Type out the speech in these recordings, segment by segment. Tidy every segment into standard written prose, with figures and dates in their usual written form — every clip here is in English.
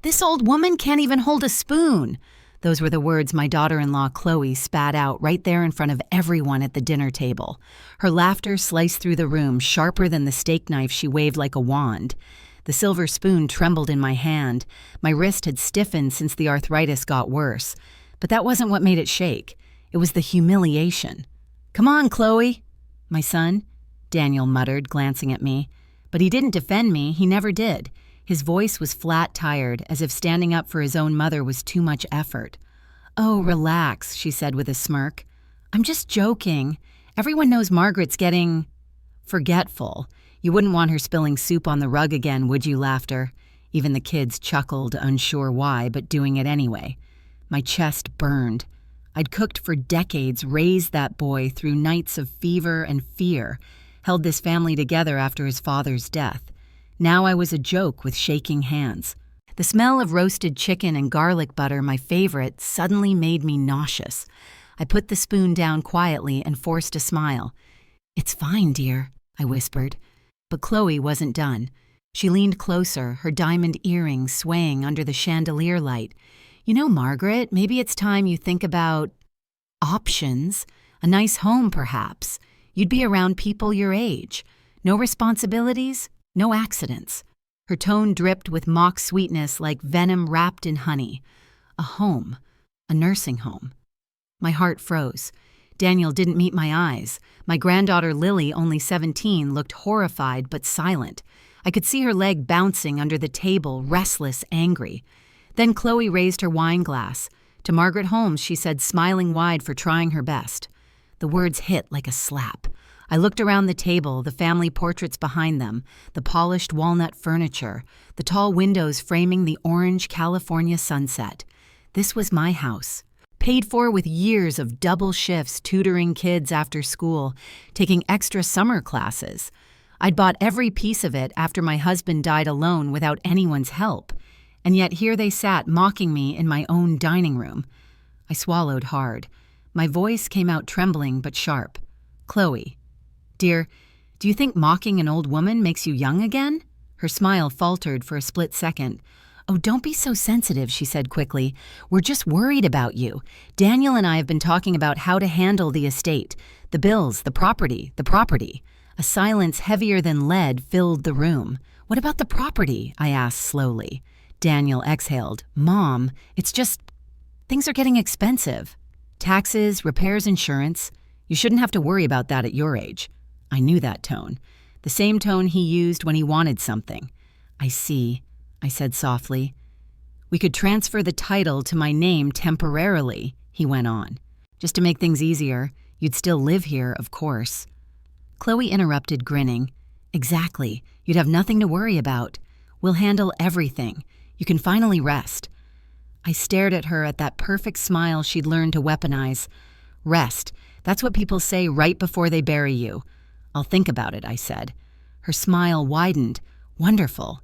This old woman can't even hold a spoon." Those were the words my daughter-in-law Chloe spat out right there in front of everyone at the dinner table. Her laughter sliced through the room, sharper than the steak knife she waved like a wand. The silver spoon trembled in my hand. My wrist had stiffened since the arthritis got worse. But that wasn't what made it shake. It was the humiliation. "Come on, Chloe." "My son?" Daniel muttered, glancing at me. But he didn't defend me, he never did. His voice was flat tired, as if standing up for his own mother was too much effort. "Oh, relax," she said with a smirk. "I'm just joking. Everyone knows Margaret's getting forgetful. You wouldn't want her spilling soup on the rug again, would you?" Laughter. Even the kids chuckled, unsure why, but doing it anyway. My chest burned. I'd cooked for decades, raised that boy through nights of fever and fear, held this family together after his father's death. Now I was a joke with shaking hands. The smell of roasted chicken and garlic butter, my favorite, suddenly made me nauseous. I put the spoon down quietly and forced a smile. "It's fine, dear," I whispered. But Chloe wasn't done. She leaned closer, her diamond earrings swaying under the chandelier light. "You know, Margaret, maybe it's time you think about options. A nice home, perhaps. You'd be around people your age. No responsibilities, no accidents." Her tone dripped with mock sweetness like venom wrapped in honey. A home. A nursing home. My heart froze. Daniel didn't meet my eyes. My granddaughter Lily, only 17, looked horrified but silent. I could see her leg bouncing under the table, restless, angry. Then Chloe raised her wine glass. To Margaret Holmes, she said, smiling wide for trying her best. The words hit like a slap. I looked around the table, the family portraits behind them, the polished walnut furniture, the tall windows framing the orange California sunset. This was my house, paid for with years of double shifts tutoring kids after school, taking extra summer classes. I'd bought every piece of it after my husband died alone without anyone's help. And yet here they sat mocking me in my own dining room. I swallowed hard. My voice came out trembling but sharp. "Chloe, dear, do you think mocking an old woman makes you young again?" Her smile faltered for a split second. "Oh, don't be so sensitive," she said quickly. "We're just worried about you. Daniel and I have been talking about how to handle the estate, the bills, the property. A silence heavier than lead filled the room. "What about the property?" I asked slowly. Daniel exhaled. "Mom, it's just, things are getting expensive. Taxes, repairs, insurance. You shouldn't have to worry about that at your age." I knew that tone. The same tone he used when he wanted something. "I see," I said softly. "We could transfer the title to my name temporarily," he went on. "Just to make things easier. You'd still live here, of course." Chloe interrupted, grinning. "Exactly. You'd have nothing to worry about. We'll handle everything. You can finally rest." I stared at her at that perfect smile she'd learned to weaponize. "Rest. That's what people say right before they bury you." "I'll think about it," I said. Her smile widened. Wonderful.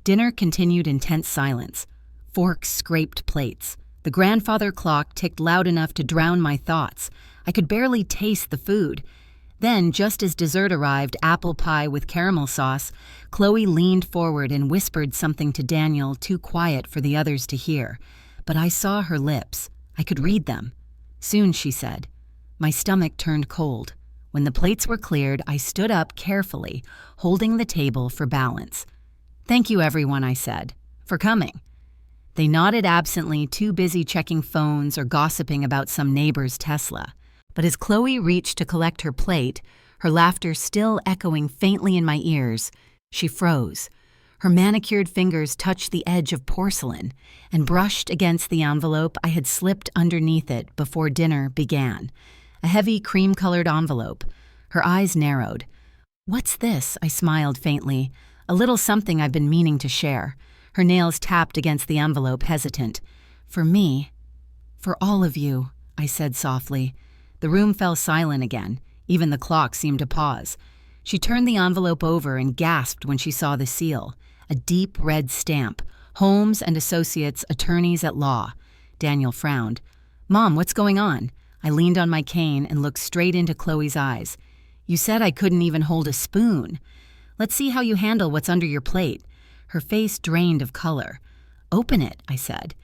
Dinner continued in tense silence. Forks scraped plates. The grandfather clock ticked loud enough to drown my thoughts. I could barely taste the food. Then, just as dessert arrived, apple pie with caramel sauce, Chloe leaned forward and whispered something to Daniel, too quiet for the others to hear. But I saw her lips. I could read them. "Soon," she said. My stomach turned cold. When the plates were cleared, I stood up carefully, holding the table for balance. "Thank you, everyone," I said, "for coming." They nodded absently, too busy checking phones or gossiping about some neighbor's Tesla. But as Chloe reached to collect her plate, her laughter still echoing faintly in my ears, she froze. Her manicured fingers touched the edge of porcelain and brushed against the envelope I had slipped underneath it before dinner began. A heavy cream-colored envelope. Her eyes narrowed. "What's this?" I smiled faintly. "A little something I've been meaning to share." Her nails tapped against the envelope, hesitant. "For me. For all of you," I said softly. The room fell silent again. Even the clock seemed to pause. She turned the envelope over and gasped when she saw the seal. A deep red stamp. Holmes and Associates, Attorneys at Law. Daniel frowned. "Mom, what's going on?" I leaned on my cane and looked straight into Chloe's eyes. "You said I couldn't even hold a spoon. Let's see how you handle what's under your plate." Her face drained of color. "Open it," I said.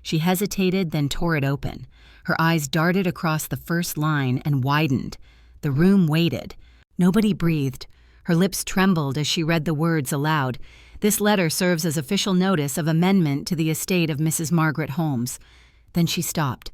She hesitated, then tore it open. Her eyes darted across the first line and widened. The room waited. Nobody breathed. Her lips trembled as she read the words aloud. "This letter serves as official notice of amendment to the estate of Mrs. Margaret Holmes." Then she stopped,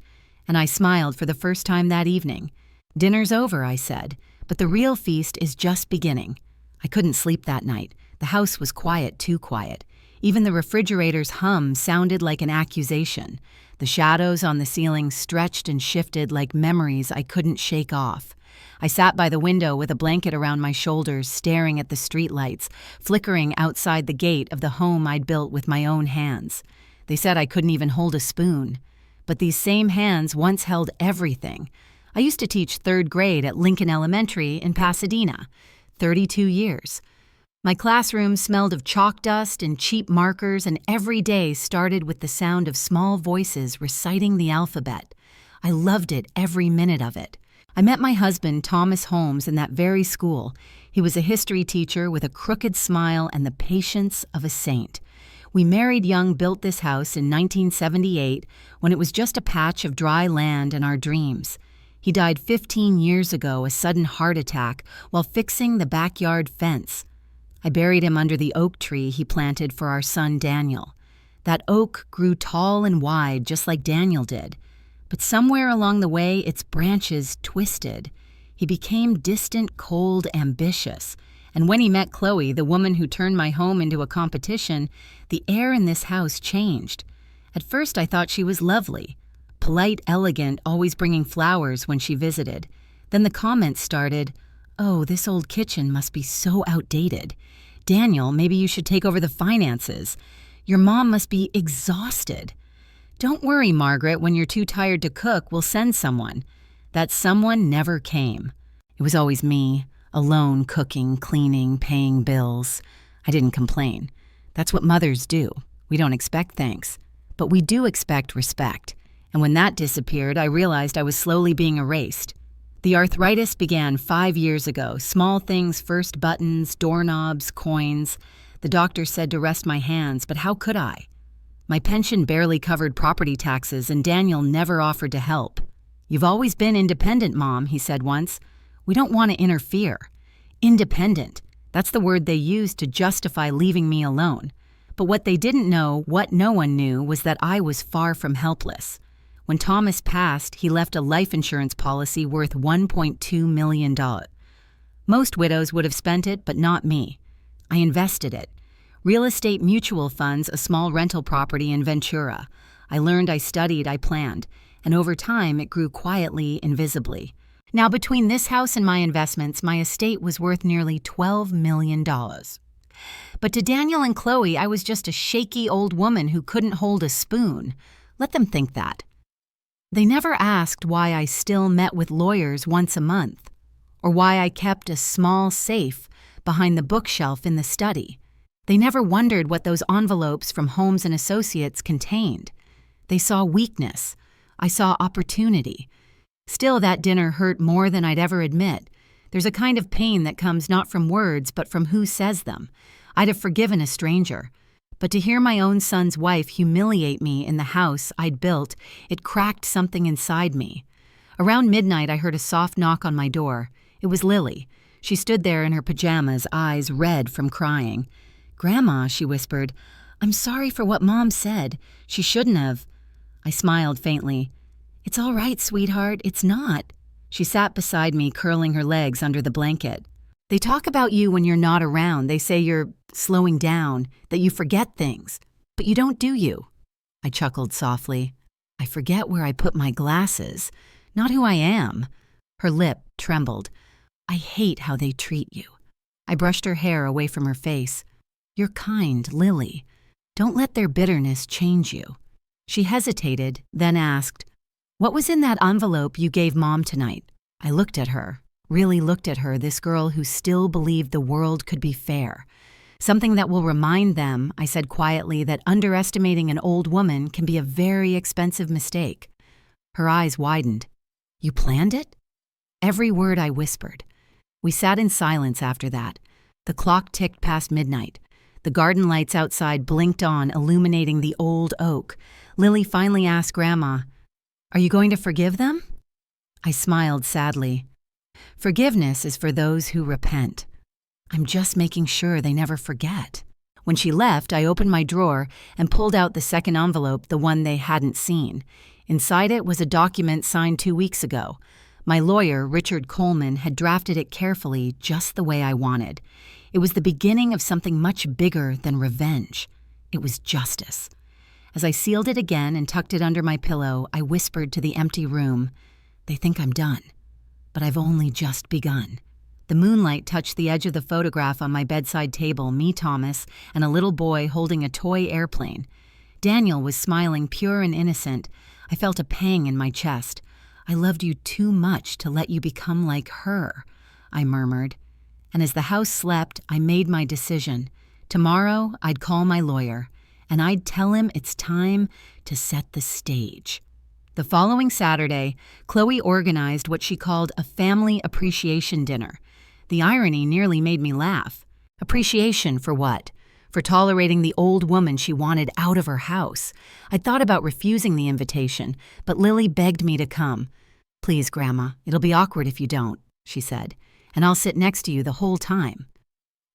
and I smiled for the first time that evening. "Dinner's over," I said, "but the real feast is just beginning." I couldn't sleep that night. The house was quiet, too quiet. Even the refrigerator's hum sounded like an accusation. The shadows on the ceiling stretched and shifted like memories I couldn't shake off. I sat by the window with a blanket around my shoulders, staring at the streetlights, flickering outside the gate of the home I'd built with my own hands. They said I couldn't even hold a spoon. But these same hands once held everything. I used to teach 3rd grade at Lincoln Elementary in Pasadena. 32 years. My classroom smelled of chalk dust and cheap markers, and every day started with the sound of small voices reciting the alphabet. I loved it, every minute of it. I met my husband, Thomas Holmes, in that very school. He was a history teacher with a crooked smile and the patience of a saint. We married young, built this house in 1978 when it was just a patch of dry land in our dreams. He died 15 years ago, a sudden heart attack, while fixing the backyard fence. I buried him under the oak tree he planted for our son Daniel. That oak grew tall and wide, just like Daniel did. But somewhere along the way, its branches twisted. He became distant, cold, ambitious. And when he met Chloe, the woman who turned my home into a competition, the air in this house changed. At first, I thought she was lovely. Polite, elegant, always bringing flowers when she visited. Then the comments started, "Oh, this old kitchen must be so outdated. Daniel, maybe you should take over the finances. Your mom must be exhausted. Don't worry, Margaret, when you're too tired to cook, we'll send someone." That someone never came. It was always me, alone, cooking, cleaning, paying bills. I didn't complain. That's what mothers do. We don't expect thanks. But we do expect respect. And when that disappeared, I realized I was slowly being erased. The arthritis began 5 years ago. Small things first: buttons, doorknobs, coins. The doctor said to rest my hands, but how could I? My pension barely covered property taxes, and Daniel never offered to help. "You've always been independent, Mom," he said once. "We don't want to interfere." Independent. That's the word they used to justify leaving me alone. But what they didn't know, what no one knew, was that I was far from helpless. When Thomas passed, he left a life insurance policy worth $1.2 million. Most widows would have spent it, but not me. I invested it. Real estate mutual funds, a small rental property in Ventura. I learned, I studied, I planned. And over time, it grew quietly, invisibly. Now, between this house and my investments, my estate was worth nearly $12 million. But to Daniel and Chloe, I was just a shaky old woman who couldn't hold a spoon. Let them think that. They never asked why I still met with lawyers once a month, or why I kept a small safe behind the bookshelf in the study. They never wondered what those envelopes from Holmes and Associates contained. They saw weakness. I saw opportunity. Still, that dinner hurt more than I'd ever admit. There's a kind of pain that comes not from words, but from who says them. I'd have forgiven a stranger. But to hear my own son's wife humiliate me in the house I'd built, it cracked something inside me. Around midnight, I heard a soft knock on my door. It was Lily. She stood there in her pajamas, eyes red from crying. "Grandma," she whispered, "I'm sorry for what Mom said. She shouldn't have." I smiled faintly. "It's all right, sweetheart. It's not." She sat beside me, curling her legs under the blanket. "They talk about you when you're not around. They say you're slowing down, that you forget things. But you don't, do you?" I chuckled softly. "I forget where I put my glasses, not who I am." Her lip trembled. "I hate how they treat you." I brushed her hair away from her face. "You're kind, Lily. Don't let their bitterness change you." She hesitated, then asked, "What was in that envelope you gave Mom tonight?" I looked at her, really looked at her, this girl who still believed the world could be fair. "Something that will remind them," I said quietly, "that underestimating an old woman can be a very expensive mistake." Her eyes widened. "You planned it?" Every word I whispered. We sat in silence after that. The clock ticked past midnight. The garden lights outside blinked on, illuminating the old oak. Lily finally asked Grandma, "Are you going to forgive them?" I smiled sadly. "Forgiveness is for those who repent. I'm just making sure they never forget." When she left, I opened my drawer and pulled out the second envelope, the one they hadn't seen. Inside it was a document signed 2 weeks ago. My lawyer, Richard Coleman, had drafted it carefully, just the way I wanted. It was the beginning of something much bigger than revenge. It was justice. As I sealed it again and tucked it under my pillow, I whispered to the empty room, "They think I'm done, but I've only just begun." The moonlight touched the edge of the photograph on my bedside table, me, Thomas, and a little boy holding a toy airplane. Daniel was smiling, pure and innocent. I felt a pang in my chest. "I loved you too much to let you become like her," I murmured. And as the house slept, I made my decision. Tomorrow, I'd call my lawyer, and I'd tell him it's time to set the stage. The following Saturday, Chloe organized what she called a family appreciation dinner. The irony nearly made me laugh. Appreciation for what? For tolerating the old woman she wanted out of her house. I'd thought about refusing the invitation, but Lily begged me to come. "Please, Grandma, it'll be awkward if you don't," she said, "and I'll sit next to you the whole time."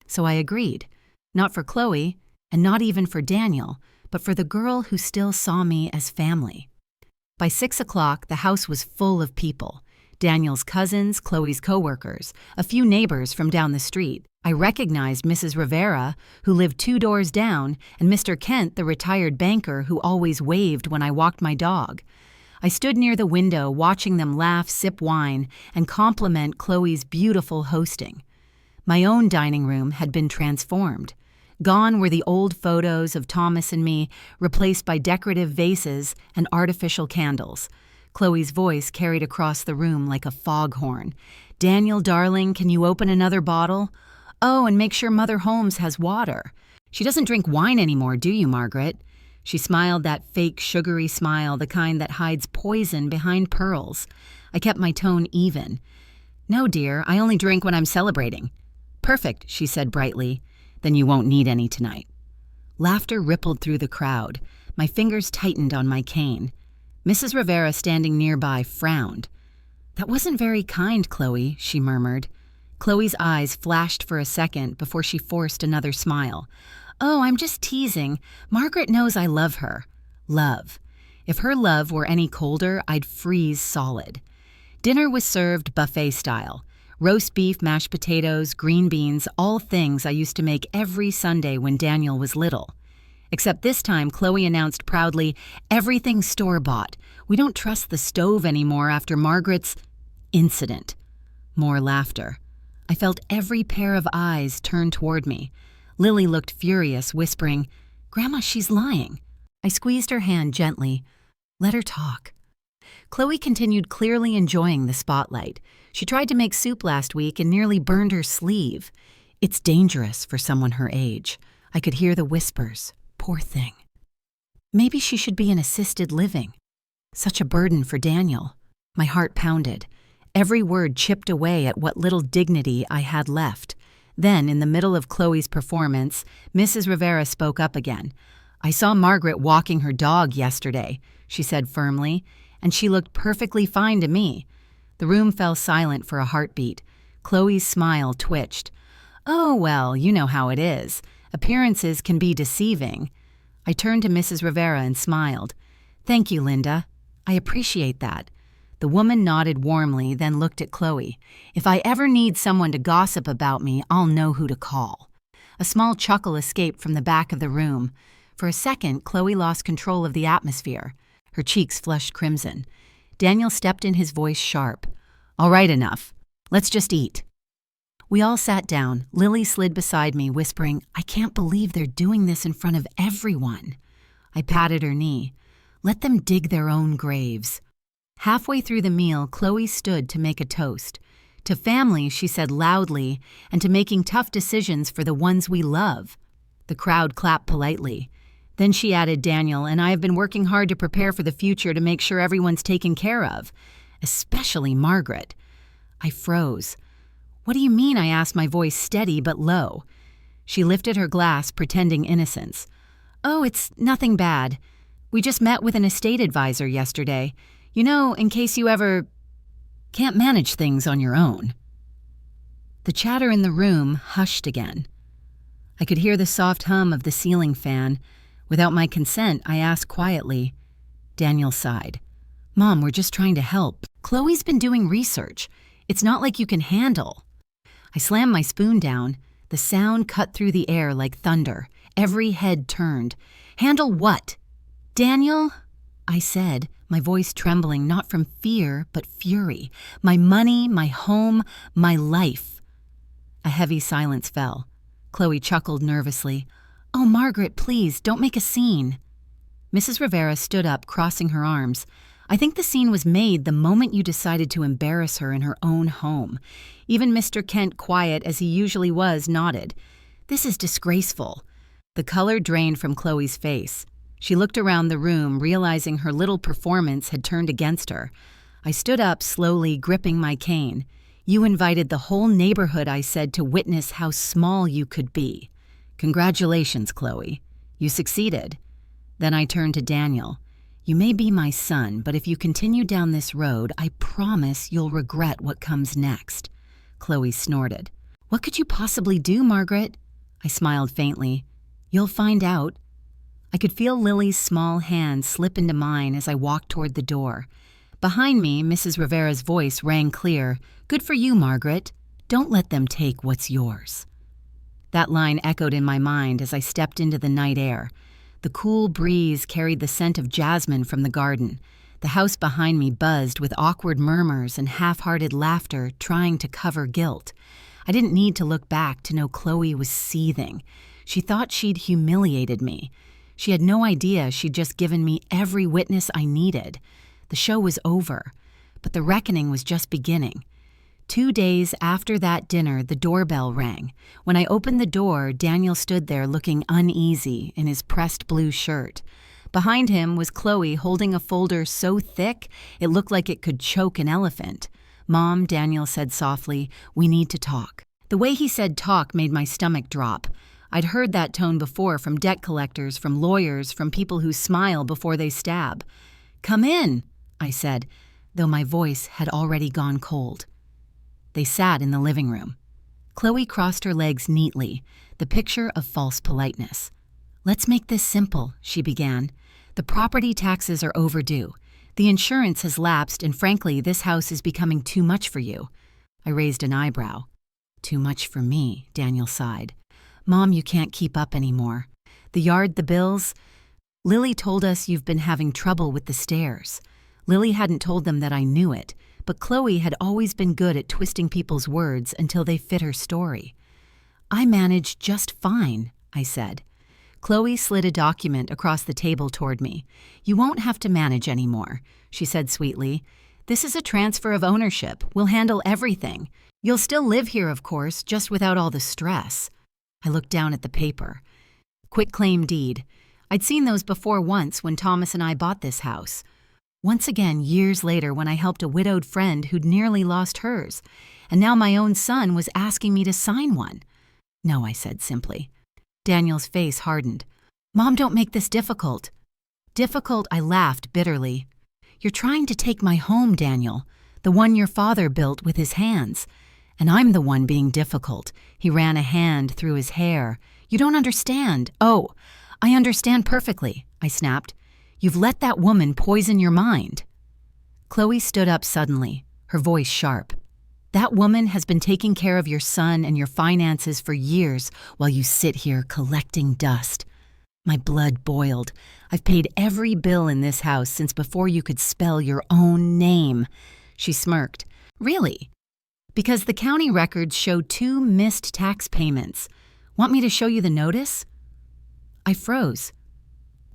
So I agreed, not for Chloe, and not even for Daniel, but for the girl who still saw me as family. By 6 o'clock, the house was full of people. Daniel's cousins, Chloe's coworkers, a few neighbors from down the street. I recognized Mrs. Rivera, who lived 2 doors down, and Mr. Kent, the retired banker who always waved when I walked my dog. I stood near the window watching them laugh, sip wine, and compliment Chloe's beautiful hosting. My own dining room had been transformed. Gone were the old photos of Thomas and me, replaced by decorative vases and artificial candles. Chloe's voice carried across the room like a foghorn. "Daniel, darling, can you open another bottle? Oh, and make sure Mother Holmes has water. She doesn't drink wine anymore, do you, Margaret?" She smiled that fake, sugary smile, the kind that hides poison behind pearls. I kept my tone even. "No, dear, I only drink when I'm celebrating." "Perfect," she said brightly. "Then you won't need any tonight." Laughter rippled through the crowd. My fingers tightened on my cane. Mrs. Rivera, standing nearby, frowned. "That wasn't very kind, Chloe," she murmured. Chloe's eyes flashed for a second before she forced another smile. "Oh, I'm just teasing. Margaret knows I love her." Love. If her love were any colder, I'd freeze solid. Dinner was served buffet style. Roast beef, mashed potatoes, green beans, all things I used to make every Sunday when Daniel was little. Except this time, Chloe announced proudly, "Everything's store-bought. We don't trust the stove anymore after Margaret's incident." More laughter. I felt every pair of eyes turn toward me. Lily looked furious, whispering, "Grandma, she's lying." I squeezed her hand gently. "Let her talk." Chloe continued, clearly enjoying the spotlight. She tried to make soup last week and nearly burned her sleeve. It's dangerous for someone her age. I could hear the whispers. Poor thing. Maybe she should be in assisted living. Such a burden for Daniel. My heart pounded. Every word chipped away at what little dignity I had left. Then, in the middle of Chloe's performance, Mrs. Rivera spoke up again. "I saw Margaret walking her dog yesterday," she said firmly, "and she looked perfectly fine to me." The room fell silent for a heartbeat. Chloe's smile twitched. "Oh, well, you know how it is. Appearances can be deceiving." I turned to Mrs. Rivera and smiled. "Thank you, Linda. I appreciate that." The woman nodded warmly, then looked at Chloe. "If I ever need someone to gossip about me, I'll know who to call." A small chuckle escaped from the back of the room. For a second, Chloe lost control of the atmosphere. Her cheeks flushed crimson. Daniel stepped in, his voice sharp. "All right, enough. Let's just eat." We all sat down. Lily slid beside me, whispering, "I can't believe they're doing this in front of everyone." I patted her knee. "Let them dig their own graves." Halfway through the meal, Chloe stood to make a toast. To family, she said loudly, and to making tough decisions for the ones we love. The crowd clapped politely. Then she added, "Daniel and I have been working hard to prepare for the future to make sure everyone's taken care of. Especially Margaret." I froze. "What do you mean?" I asked, my voice steady but low. She lifted her glass, pretending innocence. "Oh, it's nothing bad. We just met with an estate advisor yesterday. You know, in case you ever can't manage things on your own." The chatter in the room hushed again. I could hear the soft hum of the ceiling fan. Without my consent, I asked quietly. Daniel sighed. "Mom, we're just trying to help. Chloe's been doing research. It's not like you can handle." I slammed my spoon down. The sound cut through the air like thunder. Every head turned. "Handle what?" "Daniel," I said, my voice trembling not from fear but fury. "My money, my home, my life." A heavy silence fell. Chloe chuckled nervously. "Oh, Margaret, please, don't make a scene." Mrs. Rivera stood up, crossing her arms. "I think the scene was made the moment you decided to embarrass her in her own home." Even Mr. Kent, quiet as he usually was, nodded. "This is disgraceful." The color drained from Chloe's face. She looked around the room, realizing her little performance had turned against her. I stood up slowly, gripping my cane. "You invited the whole neighborhood," I said, "to witness how small you could be. Congratulations, Chloe. You succeeded." Then I turned to Daniel. "You may be my son, but if you continue down this road, I promise you'll regret what comes next." Chloe snorted. "What could you possibly do, Margaret?" I smiled faintly. "You'll find out." I could feel Lily's small hand slip into mine as I walked toward the door. Behind me, Mrs. Rivera's voice rang clear. "Good for you, Margaret. Don't let them take what's yours." That line echoed in my mind as I stepped into the night air. The cool breeze carried the scent of jasmine from the garden. The house behind me buzzed with awkward murmurs and half-hearted laughter trying to cover guilt. I didn't need to look back to know Chloe was seething. She thought she'd humiliated me. She had no idea she'd just given me every witness I needed. The show was over, but the reckoning was just beginning. 2 days after that dinner, the doorbell rang. When I opened the door, Daniel stood there looking uneasy in his pressed blue shirt. Behind him was Chloe holding a folder so thick it looked like it could choke an elephant. "Mom," Daniel said softly, "we need to talk." The way he said talk made my stomach drop. I'd heard that tone before from debt collectors, from lawyers, from people who smile before they stab. "Come in," I said, though my voice had already gone cold. They sat in the living room. Chloe crossed her legs neatly, the picture of false politeness. "Let's make this simple," she began. "The property taxes are overdue. The insurance has lapsed, and frankly, this house is becoming too much for you." I raised an eyebrow. "Too much for me," Daniel sighed. "Mom, you can't keep up anymore. The yard, the bills. Lily told us you've been having trouble with the stairs." Lily hadn't told them that I knew it, but Chloe had always been good at twisting people's words until they fit her story. "I managed just fine," I said. Chloe slid a document across the table toward me. "You won't have to manage anymore," she said sweetly. "This is a transfer of ownership. We'll handle everything. You'll still live here, of course, just without all the stress." I looked down at the paper. Quitclaim deed. I'd seen those before once when Thomas and I bought this house. Once again, years later, when I helped a widowed friend who'd nearly lost hers. And now my own son was asking me to sign one. "No," I said simply. Daniel's face hardened. "Mom, don't make this difficult." "Difficult?" I laughed bitterly. "You're trying to take my home, Daniel, the one your father built with his hands. And I'm the one being difficult." He ran a hand through his hair. "You don't understand." "Oh, I understand perfectly," I snapped. "You've let that woman poison your mind." Chloe stood up suddenly, her voice sharp. "That woman has been taking care of your son and your finances for years while you sit here collecting dust." My blood boiled. "I've paid every bill in this house since before you could spell your own name." She smirked. "Really?" "Because the county records show 2 missed tax payments. Want me to show you the notice?" I froze.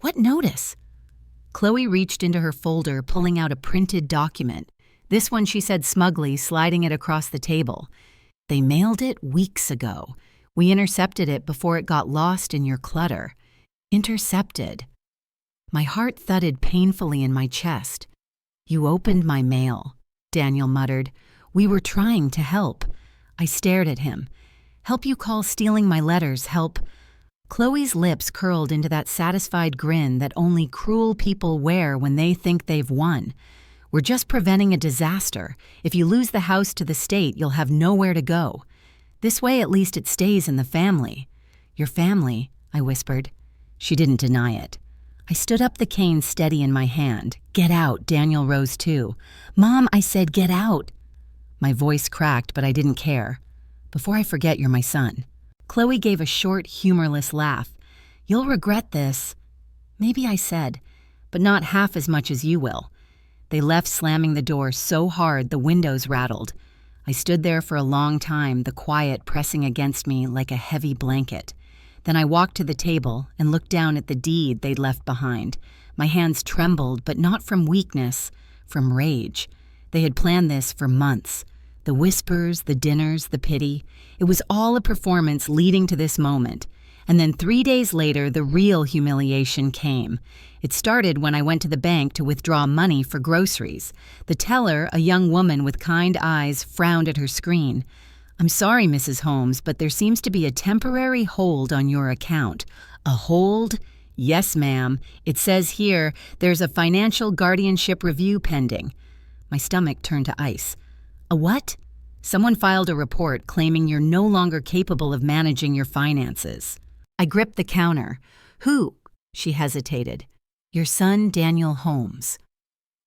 "What notice?" Chloe reached into her folder, pulling out a printed document. This one, she said smugly, sliding it across the table. "They mailed it weeks ago. We intercepted it before it got lost in your clutter." Intercepted. My heart thudded painfully in my chest. "You opened my mail," Daniel muttered. "We were trying to help." I stared at him. Help you call stealing my letters, help. Chloe's lips curled into that satisfied grin that only cruel people wear when they think they've won. We're just preventing a disaster. If you lose the house to the state, you'll have nowhere to go. This way, at least it stays in the family. Your family, I whispered. She didn't deny it. I stood up, the cane steady in my hand. Get out, Daniel rose too. Mom, I said get out. My voice cracked, but I didn't care. Before I forget, you're my son. Chloe gave a short, humorless laugh. You'll regret this. Maybe, I said, but not half as much as you will. They left, slamming the door so hard the windows rattled. I stood there for a long time, the quiet pressing against me like a heavy blanket. Then I walked to the table and looked down at the deed they'd left behind. My hands trembled, but not from weakness, from rage. They had planned this for months. The whispers, the dinners, the pity. It was all a performance leading to this moment. And then 3 days later, the real humiliation came. It started when I went to the bank to withdraw money for groceries. The teller, a young woman with kind eyes, frowned at her screen. I'm sorry, Mrs. Holmes, but there seems to be a temporary hold on your account. A hold? Yes, ma'am. It says here there's a financial guardianship review pending. My stomach turned to ice. A what? Someone filed a report claiming you're no longer capable of managing your finances. I gripped the counter. Who? She hesitated. Your son, Daniel Holmes.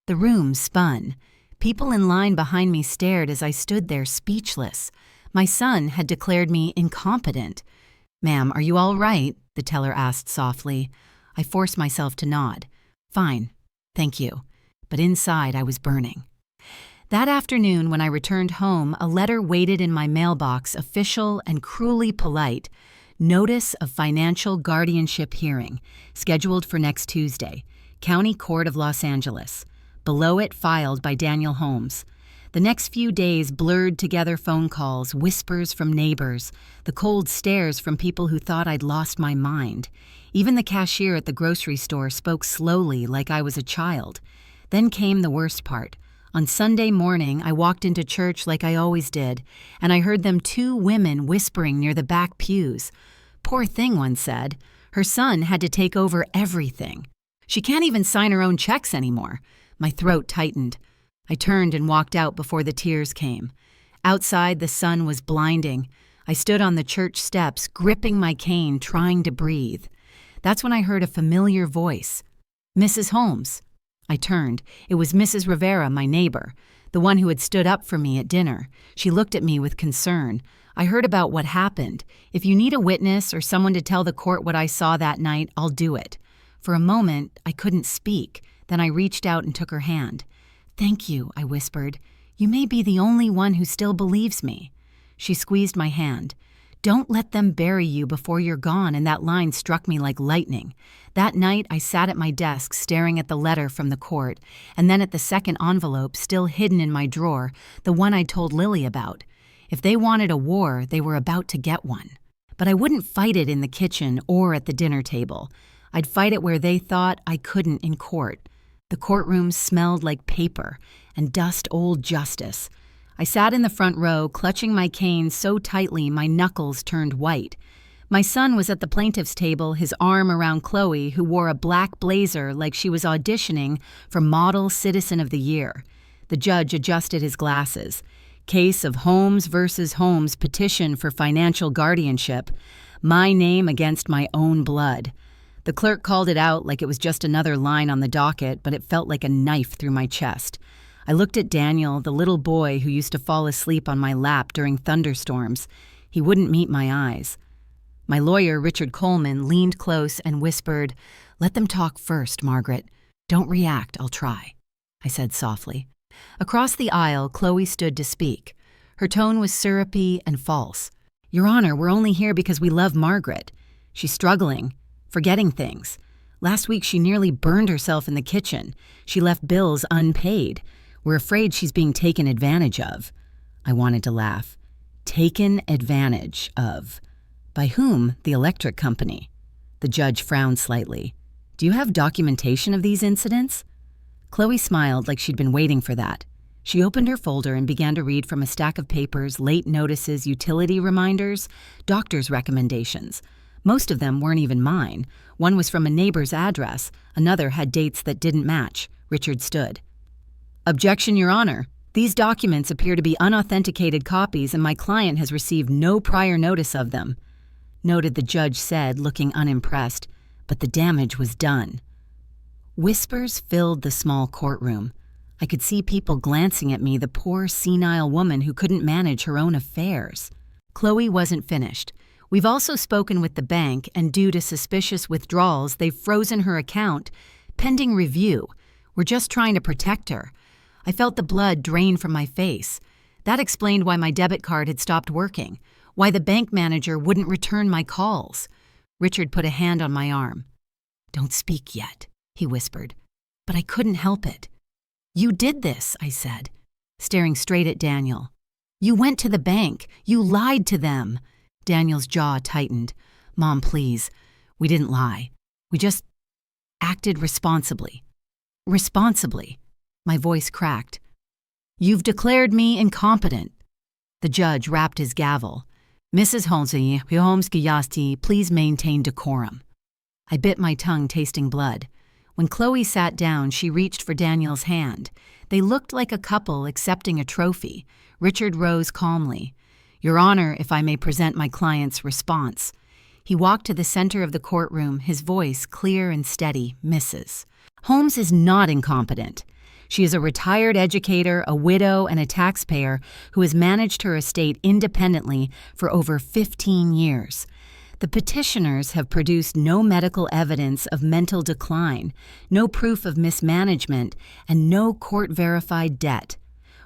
The room spun. People in line behind me stared as I stood there speechless. My son had declared me incompetent. Ma'am, are you all right? The teller asked softly. I forced myself to nod. Fine, thank you. But inside I was burning. That afternoon, when I returned home, a letter waited in my mailbox, official and cruelly polite. Notice of financial guardianship hearing, scheduled for next Tuesday, County Court of Los Angeles. Below it, filed by Daniel Holmes. The next few days blurred together phone calls, whispers from neighbors, the cold stares from people who thought I'd lost my mind. Even the cashier at the grocery store spoke slowly like I was a child. Then came the worst part. On Sunday morning, I walked into church like I always did, and I heard them 2 women whispering near the back pews. Poor thing, one said. Her son had to take over everything. She can't even sign her own checks anymore. My throat tightened. I turned and walked out before the tears came. Outside, the sun was blinding. I stood on the church steps, gripping my cane, trying to breathe. That's when I heard a familiar voice. Mrs. Holmes. I turned. It was Mrs. Rivera, my neighbor, the one who had stood up for me at dinner. She looked at me with concern. I heard about what happened. If you need a witness or someone to tell the court what I saw that night, I'll do it. For a moment, I couldn't speak. Then I reached out and took her hand. Thank you, I whispered. You may be the only one who still believes me. She squeezed my hand. Don't let them bury you before you're gone, and that line struck me like lightning. That night, I sat at my desk staring at the letter from the court, and then at the second envelope still hidden in my drawer, the one I'd told Lily about. If they wanted a war, they were about to get one. But I wouldn't fight it in the kitchen or at the dinner table. I'd fight it where they thought I couldn't in court. The courtroom smelled like paper and dust old justice. I sat in the front row, clutching my cane so tightly my knuckles turned white. My son was at the plaintiff's table, his arm around Chloe, who wore a black blazer like she was auditioning for Model Citizen of the Year. The judge adjusted his glasses. Case of Holmes versus Holmes petition for financial guardianship. My name against my own blood. The clerk called it out like it was just another line on the docket, but it felt like a knife through my chest. I looked at Daniel, the little boy who used to fall asleep on my lap during thunderstorms. He wouldn't meet my eyes. My lawyer, Richard Coleman, leaned close and whispered, "Let them talk first, Margaret. Don't react, I'll try," I said softly. Across the aisle, Chloe stood to speak. Her tone was syrupy and false. "Your Honor, we're only here because we love Margaret. She's struggling, forgetting things. Last week she nearly burned herself in the kitchen. She left bills unpaid. We're afraid she's being taken advantage of." I wanted to laugh. Taken advantage of. By whom? The electric company. The judge frowned slightly. "Do you have documentation of these incidents?" Chloe smiled like she'd been waiting for that. She opened her folder and began to read from a stack of papers, late notices, utility reminders, doctor's recommendations. Most of them weren't even mine. One was from a neighbor's address. Another had dates that didn't match. Richard stood. "Objection, Your Honor. These documents appear to be unauthenticated copies and my client has received no prior notice of them," noted the judge said, looking unimpressed, but the damage was done. Whispers filled the small courtroom. I could see people glancing at me, the poor senile woman who couldn't manage her own affairs. Chloe wasn't finished. "We've also spoken with the bank, and due to suspicious withdrawals, they've frozen her account, pending review. We're just trying to protect her." I felt the blood drain from my face. That explained why my debit card had stopped working, why the bank manager wouldn't return my calls. Richard put a hand on my arm. "Don't speak yet," he whispered, but I couldn't help it. "You did this," I said, staring straight at Daniel. "You went to the bank. You lied to them." Daniel's jaw tightened. "Mom, please. We didn't lie. We just acted responsibly." "Responsibly?" My voice cracked. "You've declared me incompetent." The judge rapped his gavel. "Mrs. Holmes, please maintain decorum." I bit my tongue, tasting blood. When Chloe sat down, she reached for Daniel's hand. They looked like a couple accepting a trophy. Richard rose calmly. "Your Honor, if I may present my client's response." He walked to the center of the courtroom, his voice clear and steady. "Mrs. Holmes is not incompetent. She is a retired educator, a widow, and a taxpayer who has managed her estate independently for over 15 years. The petitioners have produced no medical evidence of mental decline, no proof of mismanagement, and no court-verified debt.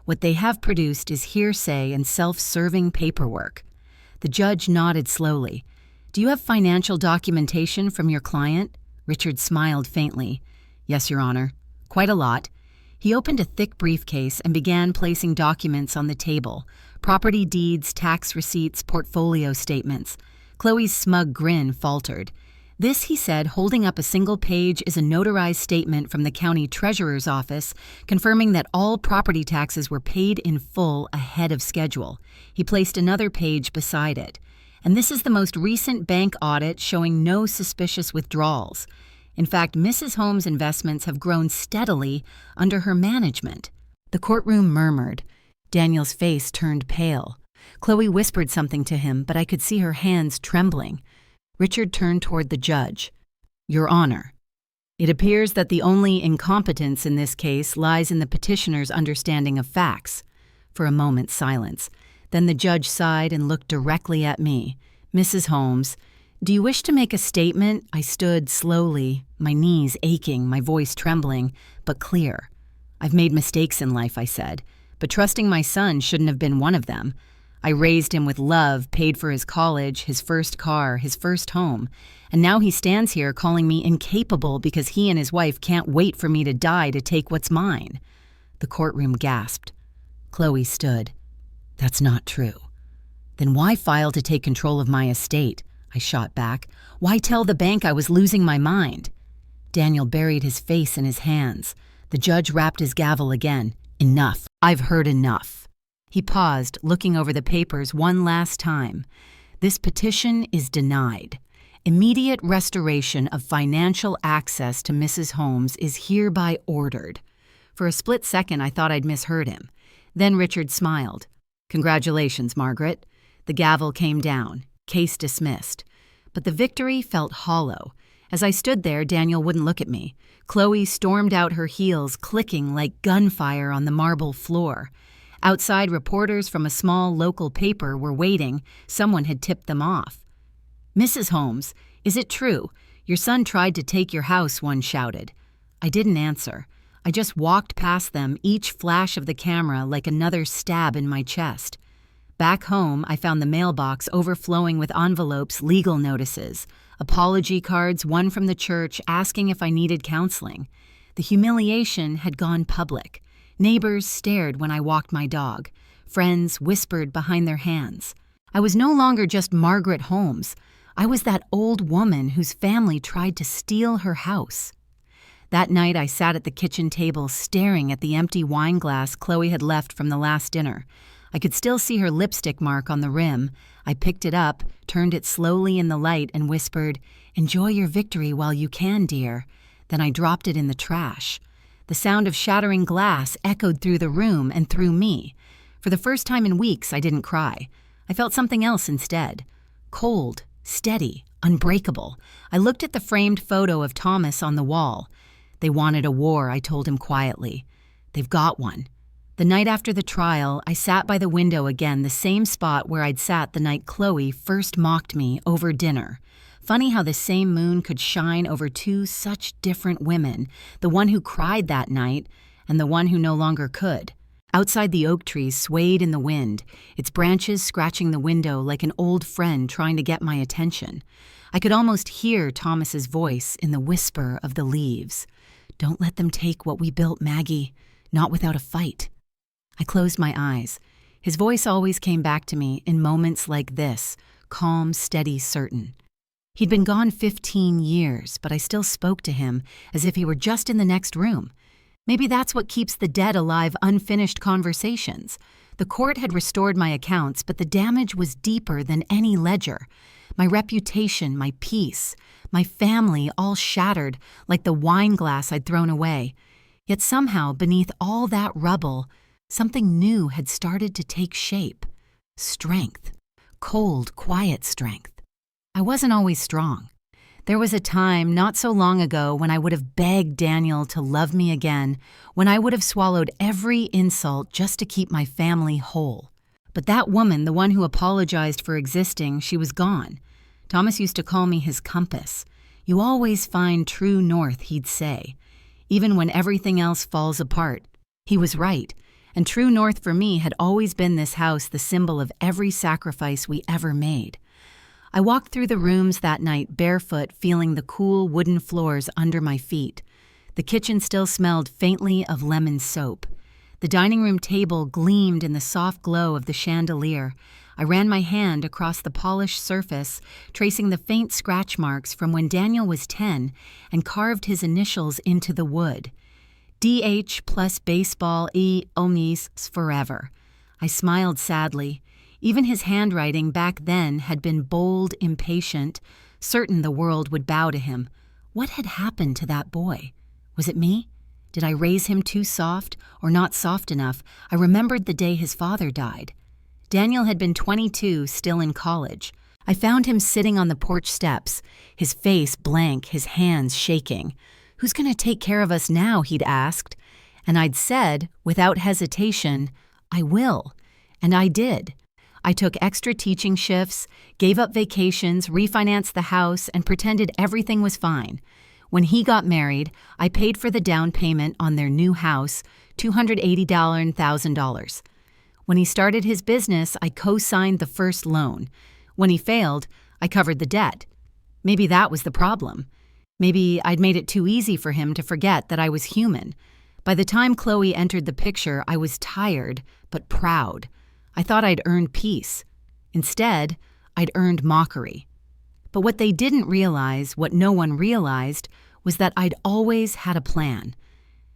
What they have produced is hearsay and self-serving paperwork." The judge nodded slowly. "Do you have financial documentation from your client?" Richard smiled faintly. "Yes, Your Honor. Quite a lot." He opened a thick briefcase and began placing documents on the table: property deeds, tax receipts, portfolio statements. Chloe's smug grin faltered. "This," he said, holding up a single page, "is a notarized statement from the county treasurer's office confirming that all property taxes were paid in full ahead of schedule." He placed another page beside it. "And this is the most recent bank audit showing no suspicious withdrawals. In fact, Mrs. Holmes' investments have grown steadily under her management." The courtroom murmured. Daniel's face turned pale. Chloe whispered something to him, but I could see her hands trembling. Richard turned toward the judge. "Your Honor, it appears that the only incompetence in this case lies in the petitioner's understanding of facts." For a moment, silence. Then the judge sighed and looked directly at me. "Mrs. Holmes, do you wish to make a statement?" I stood slowly, my knees aching, my voice trembling, but clear. "I've made mistakes in life," I said, "but trusting my son shouldn't have been one of them. I raised him with love, paid for his college, his first car, his first home, and now he stands here calling me incapable because he and his wife can't wait for me to die to take what's mine." The courtroom gasped. Chloe stood. "That's not true." "Then why file to take control of my estate?" I shot back. "Why tell the bank I was losing my mind?" Daniel buried his face in his hands. The judge rapped his gavel again. "Enough. I've heard enough." He paused, looking over the papers one last time. "This petition is denied. Immediate restoration of financial access to Mrs. Holmes is hereby ordered." For a split second, I thought I'd misheard him. Then Richard smiled. "Congratulations, Margaret." The gavel came down. Case dismissed. But the victory felt hollow. As I stood there, Daniel wouldn't look at me. Chloe stormed out her heels, clicking like gunfire on the marble floor. Outside, reporters from a small local paper were waiting. Someone had tipped them off. "Mrs. Holmes, is it true? Your son tried to take your house," one shouted. I didn't answer. I just walked past them, each flash of the camera like another stab in my chest. Back home, I found the mailbox overflowing with envelopes, legal notices, apology cards, one from the church asking if I needed counseling. The humiliation had gone public. Neighbors stared when I walked my dog. Friends whispered behind their hands. I was no longer just Margaret Holmes. I was that old woman whose family tried to steal her house. That night, I sat at the kitchen table staring at the empty wine glass Chloe had left from the last dinner. I could still see her lipstick mark on the rim. I picked it up, turned it slowly in the light, and whispered, "Enjoy your victory while you can, dear." Then I dropped it in the trash. The sound of shattering glass echoed through the room and through me. For the first time in weeks, I didn't cry. I felt something else instead. Cold, steady, unbreakable. I looked at the framed photo of Thomas on the wall. They wanted a war, I told him quietly. They've got one. The night after the trial, I sat by the window again, the same spot where I'd sat the night Chloe first mocked me over dinner. Funny how the same moon could shine over two such different women, the one who cried that night and the one who no longer could. Outside, the oak tree swayed in the wind, its branches scratching the window like an old friend trying to get my attention. I could almost hear Thomas's voice in the whisper of the leaves. "Don't let them take what we built, Maggie. Not without a fight." I closed my eyes. His voice always came back to me in moments like this, calm, steady, certain. He'd been gone 15 years, but I still spoke to him as if he were just in the next room. Maybe that's what keeps the dead alive, unfinished conversations. The court had restored my accounts, but the damage was deeper than any ledger. My reputation, my peace, my family all shattered like the wine glass I'd thrown away. Yet somehow, beneath all that rubble, something new had started to take shape. Strength. Cold, quiet strength. I wasn't always strong. There was a time not so long ago when I would have begged Daniel to love me again, when I would have swallowed every insult just to keep my family whole. But that woman, the one who apologized for existing, she was gone. Thomas used to call me his compass. "You always find true north," he'd say. Even when everything else falls apart. He was right, and true north for me had always been this house, the symbol of every sacrifice we ever made. I walked through the rooms that night barefoot, feeling the cool wooden floors under my feet. The kitchen still smelled faintly of lemon soap. The dining room table gleamed in the soft glow of the chandelier. I ran my hand across the polished surface, tracing the faint scratch marks from when Daniel was 10, and carved his initials into the wood. DH plus baseball E Omis forever. I smiled sadly. Even his handwriting back then had been bold, impatient, certain the world would bow to him. What had happened to that boy? Was it me? Did I raise him too soft or not soft enough? I remembered the day his father died. Daniel had been 22, still in college. I found him sitting on the porch steps, his face blank, his hands shaking. "Who's going to take care of us now?" he'd asked. And I'd said, without hesitation, "I will." And I did. I took extra teaching shifts, gave up vacations, refinanced the house, and pretended everything was fine. When he got married, I paid for the down payment on their new house, $280 and $1,000. When he started his business, I co-signed the first loan. When he failed, I covered the debt. Maybe that was the problem. Maybe I'd made it too easy for him to forget that I was human. By the time Chloe entered the picture, I was tired, but proud. I thought I'd earned peace. Instead, I'd earned mockery. But what they didn't realize, what no one realized, was that I'd always had a plan.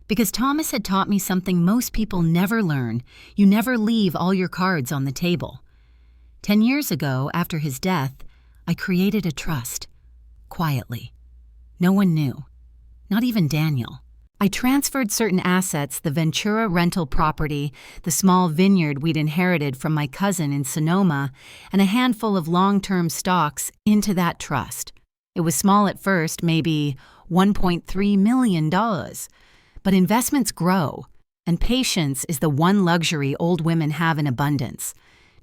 Because Thomas had taught me something most people never learn: you never leave all your cards on the table. 10 years ago, after his death, I created a trust. Quietly. No one knew. Not even Daniel. I transferred certain assets, the Ventura rental property, the small vineyard we'd inherited from my cousin in Sonoma, and a handful of long-term stocks into that trust. It was small at first, maybe $1.3 million. But investments grow, and patience is the one luxury old women have in abundance.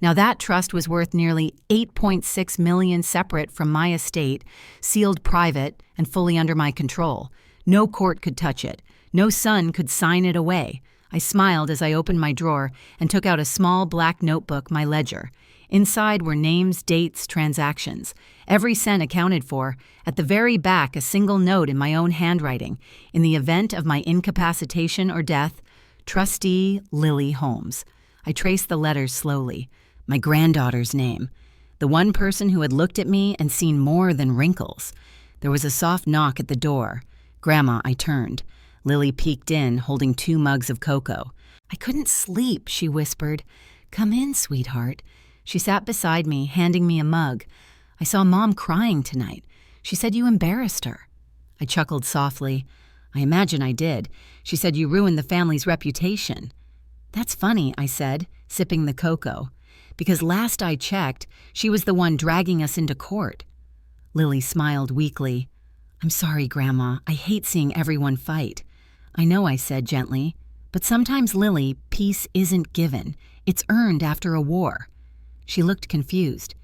Now that trust was worth nearly $8.6 million separate from my estate, sealed private and fully under my control. No court could touch it. No son could sign it away. I smiled as I opened my drawer and took out a small black notebook, my ledger. Inside were names, dates, transactions. Every cent accounted for. At the very back, a single note in my own handwriting. In the event of my incapacitation or death, Trustee Lily Holmes. I traced the letters slowly. My granddaughter's name. The one person who had looked at me and seen more than wrinkles. There was a soft knock at the door. "Grandma," I turned. Lily peeked in, holding 2 mugs of cocoa. "I couldn't sleep," she whispered. "Come in, sweetheart." She sat beside me, handing me a mug. "I saw Mom crying tonight. She said you embarrassed her." I chuckled softly. "I imagine I did. She said you ruined the family's reputation." "That's funny," I said, sipping the cocoa, "because last I checked, she was the one dragging us into court." Lily smiled weakly. "I'm sorry, Grandma. I hate seeing everyone fight." "I know," I said gently, "but sometimes, Lily, peace isn't given. It's earned after a war." She looked confused.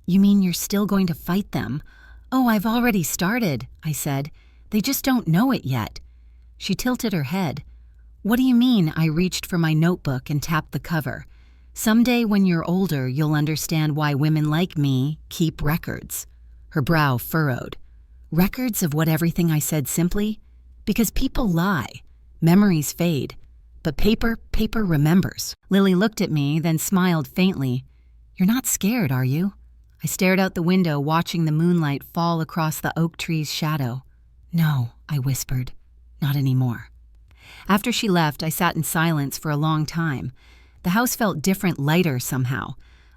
"You mean you're still going to fight them?" "Oh, I've already started," I said. "They just don't know it yet." She tilted her head. "What do you mean?" I reached for my notebook and tapped the cover. "Someday when you're older, you'll understand why women like me keep records." Her brow furrowed. "Records of what everything I said simply? Because people lie. Memories fade. But paper remembers." Lily looked at me, then smiled faintly. "You're not scared, are you?" I stared out the window, watching the moonlight fall across the oak tree's shadow. "No," I whispered. "Not anymore." After she left, I sat in silence for a long time. The house felt different, lighter somehow.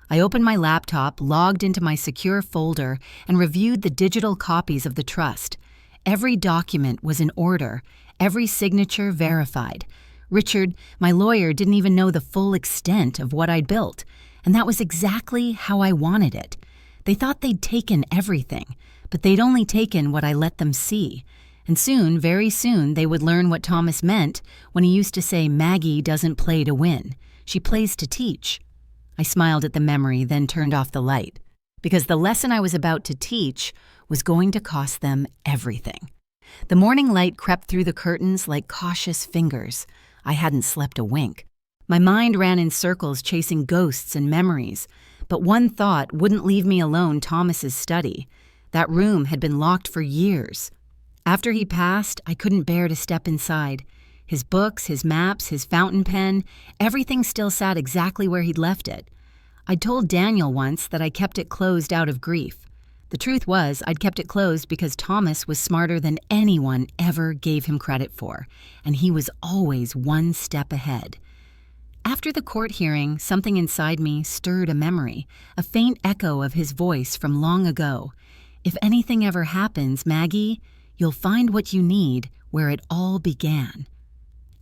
I opened my laptop, logged into my secure folder, and reviewed the digital copies of the trust. Every document was in order, every signature verified. Richard, my lawyer, didn't even know the full extent of what I'd built, and that was exactly how I wanted it. They thought they'd taken everything, but they'd only taken what I let them see. And soon, very soon, they would learn what Thomas meant when he used to say Maggie doesn't play to win. She plays to teach. I smiled at the memory, then turned off the light, because the lesson I was about to teach was going to cost them everything. The morning light crept through the curtains like cautious fingers. I hadn't slept a wink. My mind ran in circles, chasing ghosts and memories, but one thought wouldn't leave me alone: Thomas's study. That room had been locked for years. After he passed, I couldn't bear to step inside. His books, his maps, his fountain pen, everything still sat exactly where he'd left it. I'd told Daniel once that I kept it closed out of grief. The truth was, I'd kept it closed because Thomas was smarter than anyone ever gave him credit for, and he was always one step ahead. After the court hearing, something inside me stirred a memory, a faint echo of his voice from long ago. "If anything ever happens, Maggie, you'll find what you need where it all began."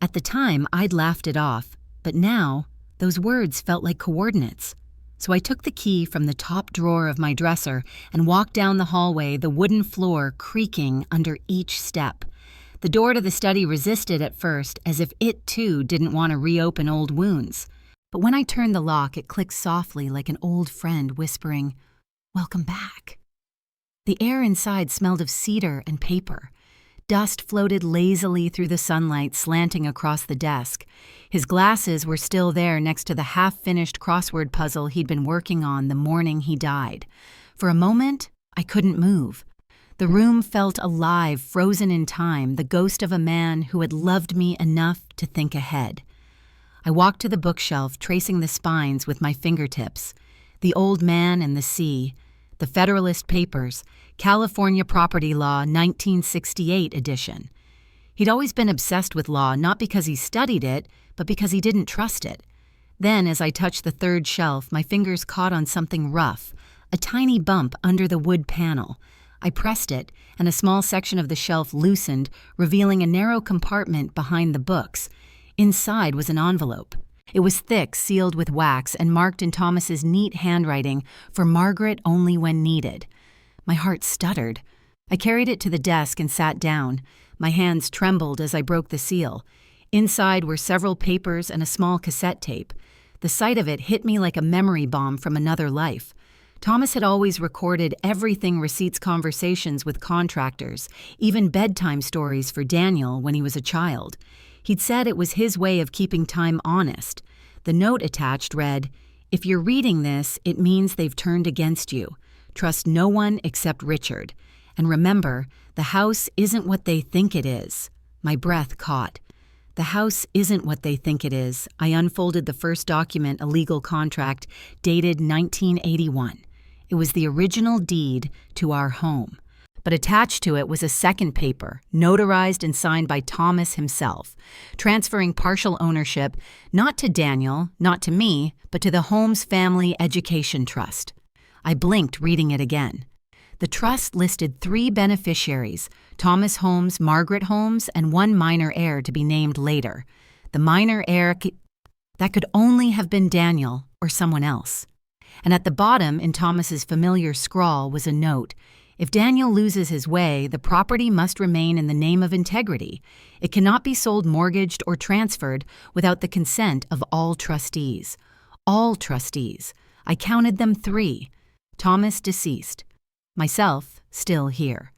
At the time, I'd laughed it off, but now, those words felt like coordinates. So I took the key from the top drawer of my dresser and walked down the hallway, the wooden floor creaking under each step. The door to the study resisted at first, as if it too didn't want to reopen old wounds. But when I turned the lock, it clicked softly like an old friend whispering, "Welcome back." The air inside smelled of cedar and paper. Dust floated lazily through the sunlight, slanting across the desk. His glasses were still there next to the half-finished crossword puzzle he'd been working on the morning he died. For a moment, I couldn't move. The room felt alive, frozen in time, the ghost of a man who had loved me enough to think ahead. I walked to the bookshelf, tracing the spines with my fingertips. The Old Man and the Sea, the Federalist Papers, California Property Law 1968 edition. He'd always been obsessed with law, not because he studied it, but because he didn't trust it. Then, as I touched the third shelf, my fingers caught on something rough, a tiny bump under the wood panel. I pressed it, and a small section of the shelf loosened, revealing a narrow compartment behind the books. Inside was an envelope. It was thick, sealed with wax, and marked in Thomas's neat handwriting, "For Margaret only when needed." My heart stuttered. I carried it to the desk and sat down. My hands trembled as I broke the seal. Inside were several papers and a small cassette tape. The sight of it hit me like a memory bomb from another life. Thomas had always recorded everything: receipts, conversations with contractors, even bedtime stories for Daniel when he was a child. He'd said it was his way of keeping time honest. The note attached read, "If you're reading this, it means they've turned against you. Trust no one except Richard. And remember, the house isn't what they think it is." My breath caught. The house isn't what they think it is. I unfolded the first document, a legal contract, dated 1981. It was the original deed to our home. But attached to it was a second paper, notarized and signed by Thomas himself, transferring partial ownership not to Daniel, not to me, but to the Holmes Family Education Trust. I blinked reading it again. The trust listed 3 beneficiaries, Thomas Holmes, Margaret Holmes, and one minor heir to be named later. The minor heir that could only have been Daniel or someone else. And at the bottom, in Thomas's familiar scrawl, was a note. If Daniel loses his way, the property must remain in the name of integrity. It cannot be sold, mortgaged, or transferred without the consent of all trustees. All trustees. I counted them 3. Thomas deceased. Myself still here.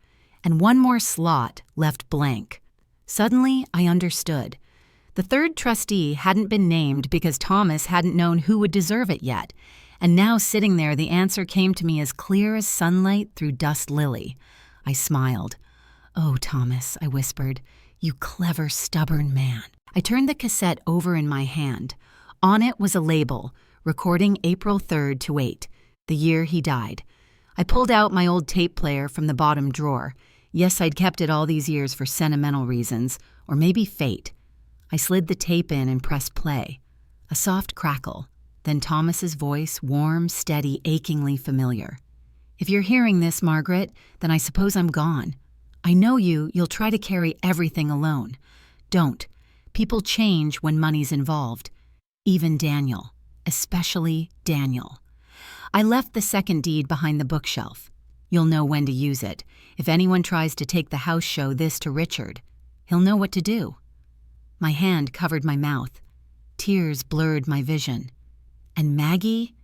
And one more slot left blank. Suddenly, I understood. The 3rd trustee hadn't been named because Thomas hadn't known who would deserve it yet. And now sitting there, the answer came to me as clear as sunlight through dust lily. I smiled. "Oh, Thomas," I whispered, "you clever, stubborn man." I turned the cassette over in my hand. On it was a label, recording April 3rd to 8, the year he died. I pulled out my old tape player from the bottom drawer. Yes, I'd kept it all these years for sentimental reasons, or maybe fate. I slid the tape in and pressed play. A soft crackle. Then Thomas's voice, warm, steady, achingly familiar. "If you're hearing this, Margaret, then I suppose I'm gone. I know you'll try to carry everything alone. Don't. People change when money's involved. Even Daniel. Especially Daniel." I left the second deed behind the bookshelf. You'll know when to use it. If anyone tries to take the house, show this to Richard. He'll know what to do. My hand covered my mouth. Tears blurred my vision. "And Maggie?"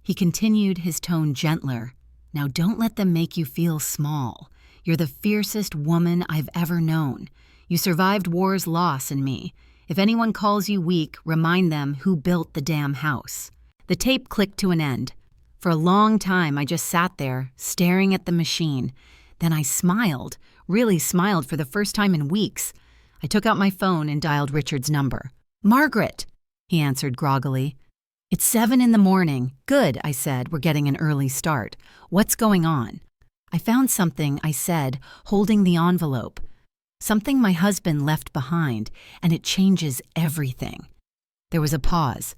He continued, his tone gentler. "Now don't let them make you feel small. You're the fiercest woman I've ever known. You survived war's loss and me. If anyone calls you weak, remind them who built the damn house." The tape clicked to an end. For a long time, I just sat there, staring at the machine. Then I smiled, really smiled for the first time in weeks. I took out my phone and dialed Richard's number. "Margaret," he answered groggily. "It's 7 in the morning. Good," I said. "We're getting an early start. What's going on?" "I found something," I said, holding the envelope. "Something my husband left behind, and it changes everything." There was a pause.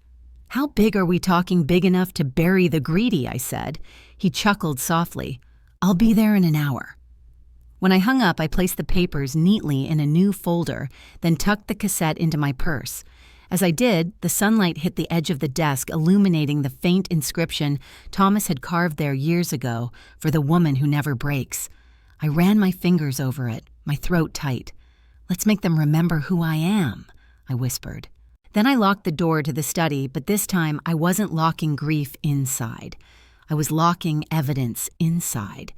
"How big are we talking? Big enough to bury the greedy?" I said. He chuckled softly. "I'll be there in an hour." When I hung up, I placed the papers neatly in a new folder, then tucked the cassette into my purse. As I did, the sunlight hit the edge of the desk, illuminating the faint inscription Thomas had carved there years ago for the woman who never breaks. I ran my fingers over it, my throat tight. "Let's make them remember who I am," I whispered. Then I locked the door to the study, but this time I wasn't locking grief inside. I was locking evidence inside.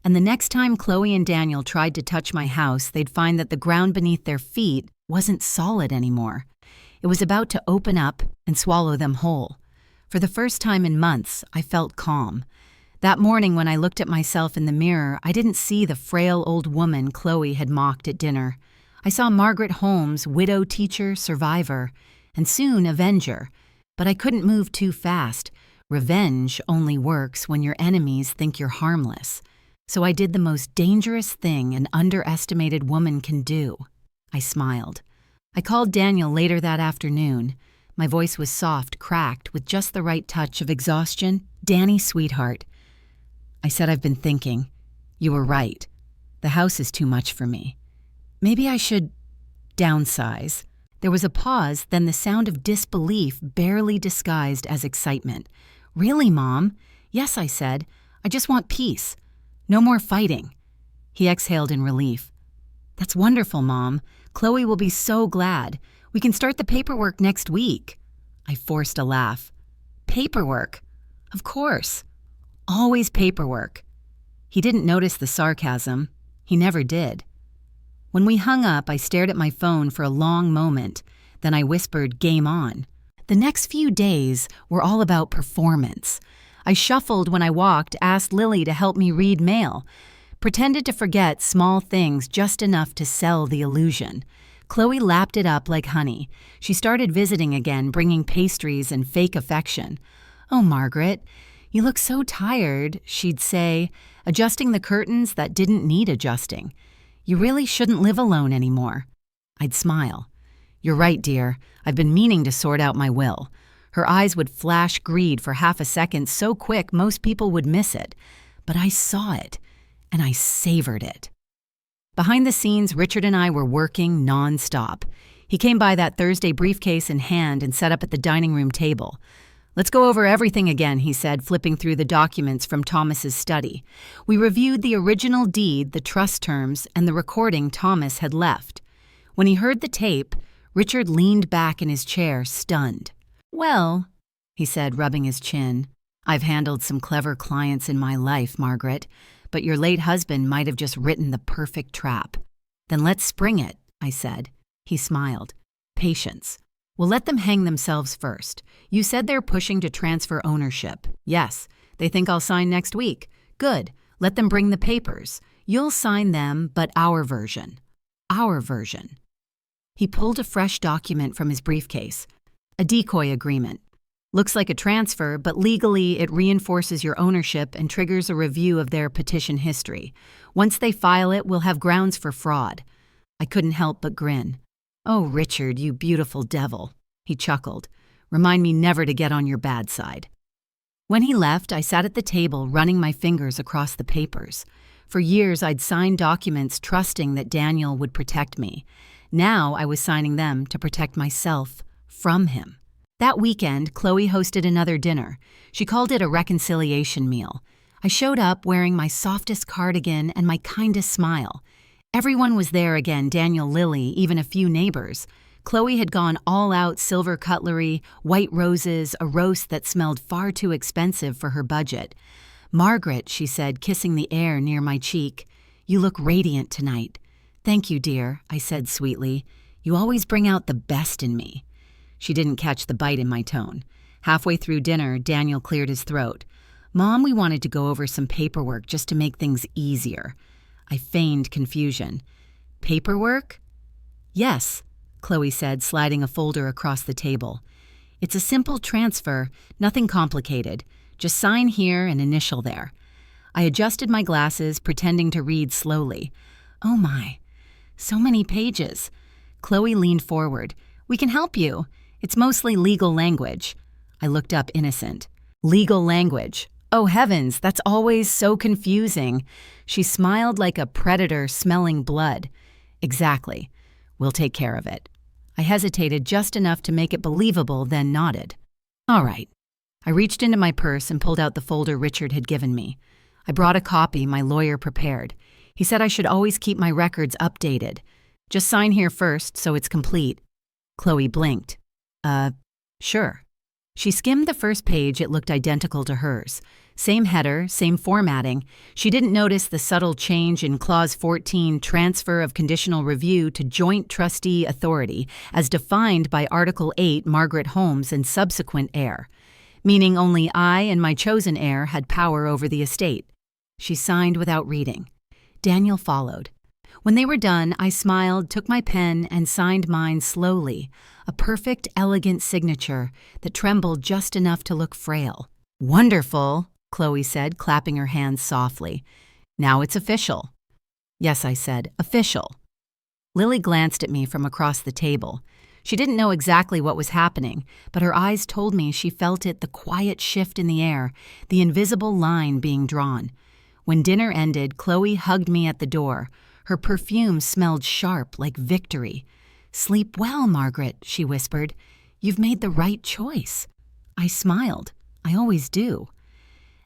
And the next time Chloe and Daniel tried to touch my house, they'd find that the ground beneath their feet wasn't solid anymore. It was about to open up and swallow them whole. For the first time in months, I felt calm. That morning when I looked at myself in the mirror, I didn't see the frail old woman Chloe had mocked at dinner. I saw Margaret Holmes, widow, teacher, survivor, and soon avenger. But I couldn't move too fast. Revenge only works when your enemies think you're harmless. So I did the most dangerous thing an underestimated woman can do. I smiled. I called Daniel later that afternoon. My voice was soft, cracked, with just the right touch of exhaustion. "Danny, sweetheart," I said, "I've been thinking. You were right. The house is too much for me. Maybe I should downsize." There was a pause, then the sound of disbelief barely disguised as excitement. "Really, Mom?" "Yes," I said. "I just want peace. No more fighting." He exhaled in relief. "That's wonderful, Mom. Chloe will be so glad. We can start the paperwork next week." I forced a laugh. "Paperwork? Of course. Always paperwork." He didn't notice the sarcasm. He never did. When we hung up, I stared at my phone for a long moment. Then I whispered, "Game on." The next few days were all about performance. I shuffled when I walked, asked Lily to help me read mail, pretended to forget small things just enough to sell the illusion. Chloe lapped it up like honey. She started visiting again, bringing pastries and fake affection. "Oh, Margaret, "You look so tired," she'd say, adjusting the curtains that didn't need adjusting. "You really shouldn't live alone anymore." I'd smile. "You're right, dear. I've been meaning to sort out my will." Her eyes would flash greed for half a second so quick most people would miss it. But I saw it, and I savored it. Behind the scenes, Richard and I were working non-stop. He came by that Thursday briefcase in hand and sat up at the dining room table. "Let's go over everything again," he said, flipping through the documents from Thomas's study. We reviewed the original deed, the trust terms, and the recording Thomas had left. When he heard the tape, Richard leaned back in his chair, stunned. "Well," he said, rubbing his chin, "I've handled some clever clients in my life, Margaret, but your late husband might have just written the perfect trap." "Then let's spring it," I said. He smiled. "Patience. We'll let them hang themselves first. You said they're pushing to transfer ownership." "Yes. They think I'll sign next week." "Good. Let them bring the papers. You'll sign them, but our version." "Our version." He pulled a fresh document from his briefcase. "A decoy agreement. Looks like a transfer, but legally it reinforces your ownership and triggers a review of their petition history. Once they file it, we'll have grounds for fraud." I couldn't help but grin. "Oh, Richard, you beautiful devil." He chuckled. "Remind me never to get on your bad side." When he left, I sat at the table running my fingers across the papers. For years, I'd signed documents trusting that Daniel would protect me. Now I was signing them to protect myself from him. That weekend, Chloe hosted another dinner. She called it a reconciliation meal. I showed up wearing my softest cardigan and my kindest smile. Everyone was there again, Daniel, Lily, even a few neighbors. Chloe had gone all out, silver cutlery, white roses, a roast that smelled far too expensive for her budget. "Margaret," she said, kissing the air near my cheek, "you look radiant tonight." "Thank you, dear," I said sweetly. "You always bring out the best in me." She didn't catch the bite in my tone. Halfway through dinner, Daniel cleared his throat. "Mom, we wanted to go over some paperwork just to make things easier." I feigned confusion. "Paperwork?" "Yes," Chloe said, sliding a folder across the table. "It's a simple transfer, nothing complicated. Just sign here and initial there." I adjusted my glasses, pretending to read slowly. "Oh my, so many pages." Chloe leaned forward. "We can help you. It's mostly legal language." I looked up innocent. "Legal language. Oh heavens, that's always so confusing." She smiled like a predator smelling blood. "Exactly. We'll take care of it." I hesitated just enough to make it believable, then nodded. "All right." I reached into my purse and pulled out the folder Richard had given me. I brought a copy my lawyer prepared. He said I should always keep my records updated. "Just sign here first, so it's complete." Chloe blinked. Sure." She skimmed the first page. It looked identical to hers. Same header, same formatting. She didn't notice the subtle change in Clause 14, transfer of conditional review to joint trustee authority, as defined by Article 8, Margaret Holmes and subsequent heir, meaning only I and my chosen heir had power over the estate. She signed without reading. Daniel followed. When they were done, I smiled, took my pen, and signed mine slowly, a perfect, elegant signature that trembled just enough to look frail. "Wonderful," Chloe said, clapping her hands softly. "Now it's official." "Yes," I said, "official." Lily glanced at me from across the table. She didn't know exactly what was happening, but her eyes told me she felt it, the quiet shift in the air, the invisible line being drawn. When dinner ended, Chloe hugged me at the door. Her perfume smelled sharp, like victory. "Sleep well, Margaret," she whispered. "You've made the right choice." I smiled. I always do.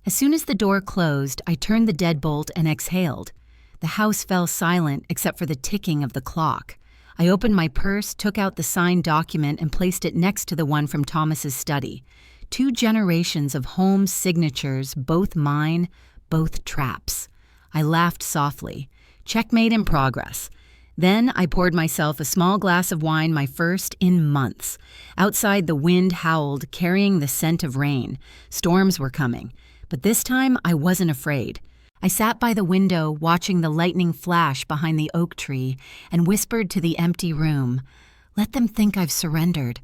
As soon as the door closed, I turned the deadbolt and exhaled. The house fell silent except for the ticking of the clock. I opened my purse, took out the signed document, and placed it next to the one from Thomas's study. 2 generations of Holmes signatures, both mine, both traps. I laughed softly. Checkmate in progress. Then I poured myself a small glass of wine, my first in months. Outside, the wind howled, carrying the scent of rain. Storms were coming. But this time, I wasn't afraid. I sat by the window, watching the lightning flash behind the oak tree, and whispered to the empty room, "Let them think I've surrendered.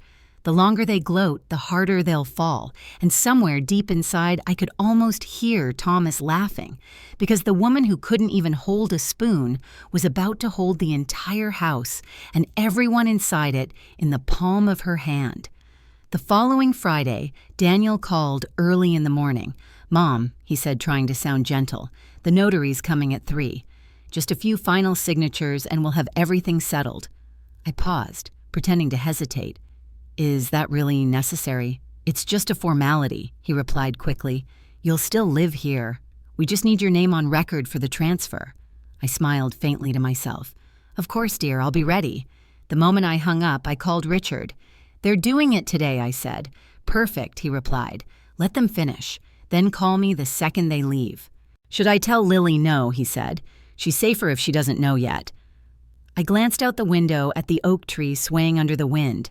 The longer they gloat, the harder they'll fall, and somewhere deep inside I could almost hear Thomas laughing, because the woman who couldn't even hold a spoon was about to hold the entire house and everyone inside it in the palm of her hand. The following Friday, Daniel called early in the morning. "Mom," he said, trying to sound gentle, "the notary's coming at 3. Just a few final signatures and we'll have everything settled." I paused, pretending to hesitate. "Is that really necessary?" "It's just a formality," he replied quickly. "You'll still live here. We just need your name on record for the transfer." I smiled faintly to myself. "Of course, dear, I'll be ready." The moment I hung up, I called Richard. "They're doing it today," I said. "Perfect," he replied. "Let them finish. Then call me the second they leave." "Should I tell Lily no?" he said. "She's safer if she doesn't know yet." I glanced out the window at the oak tree swaying under the wind.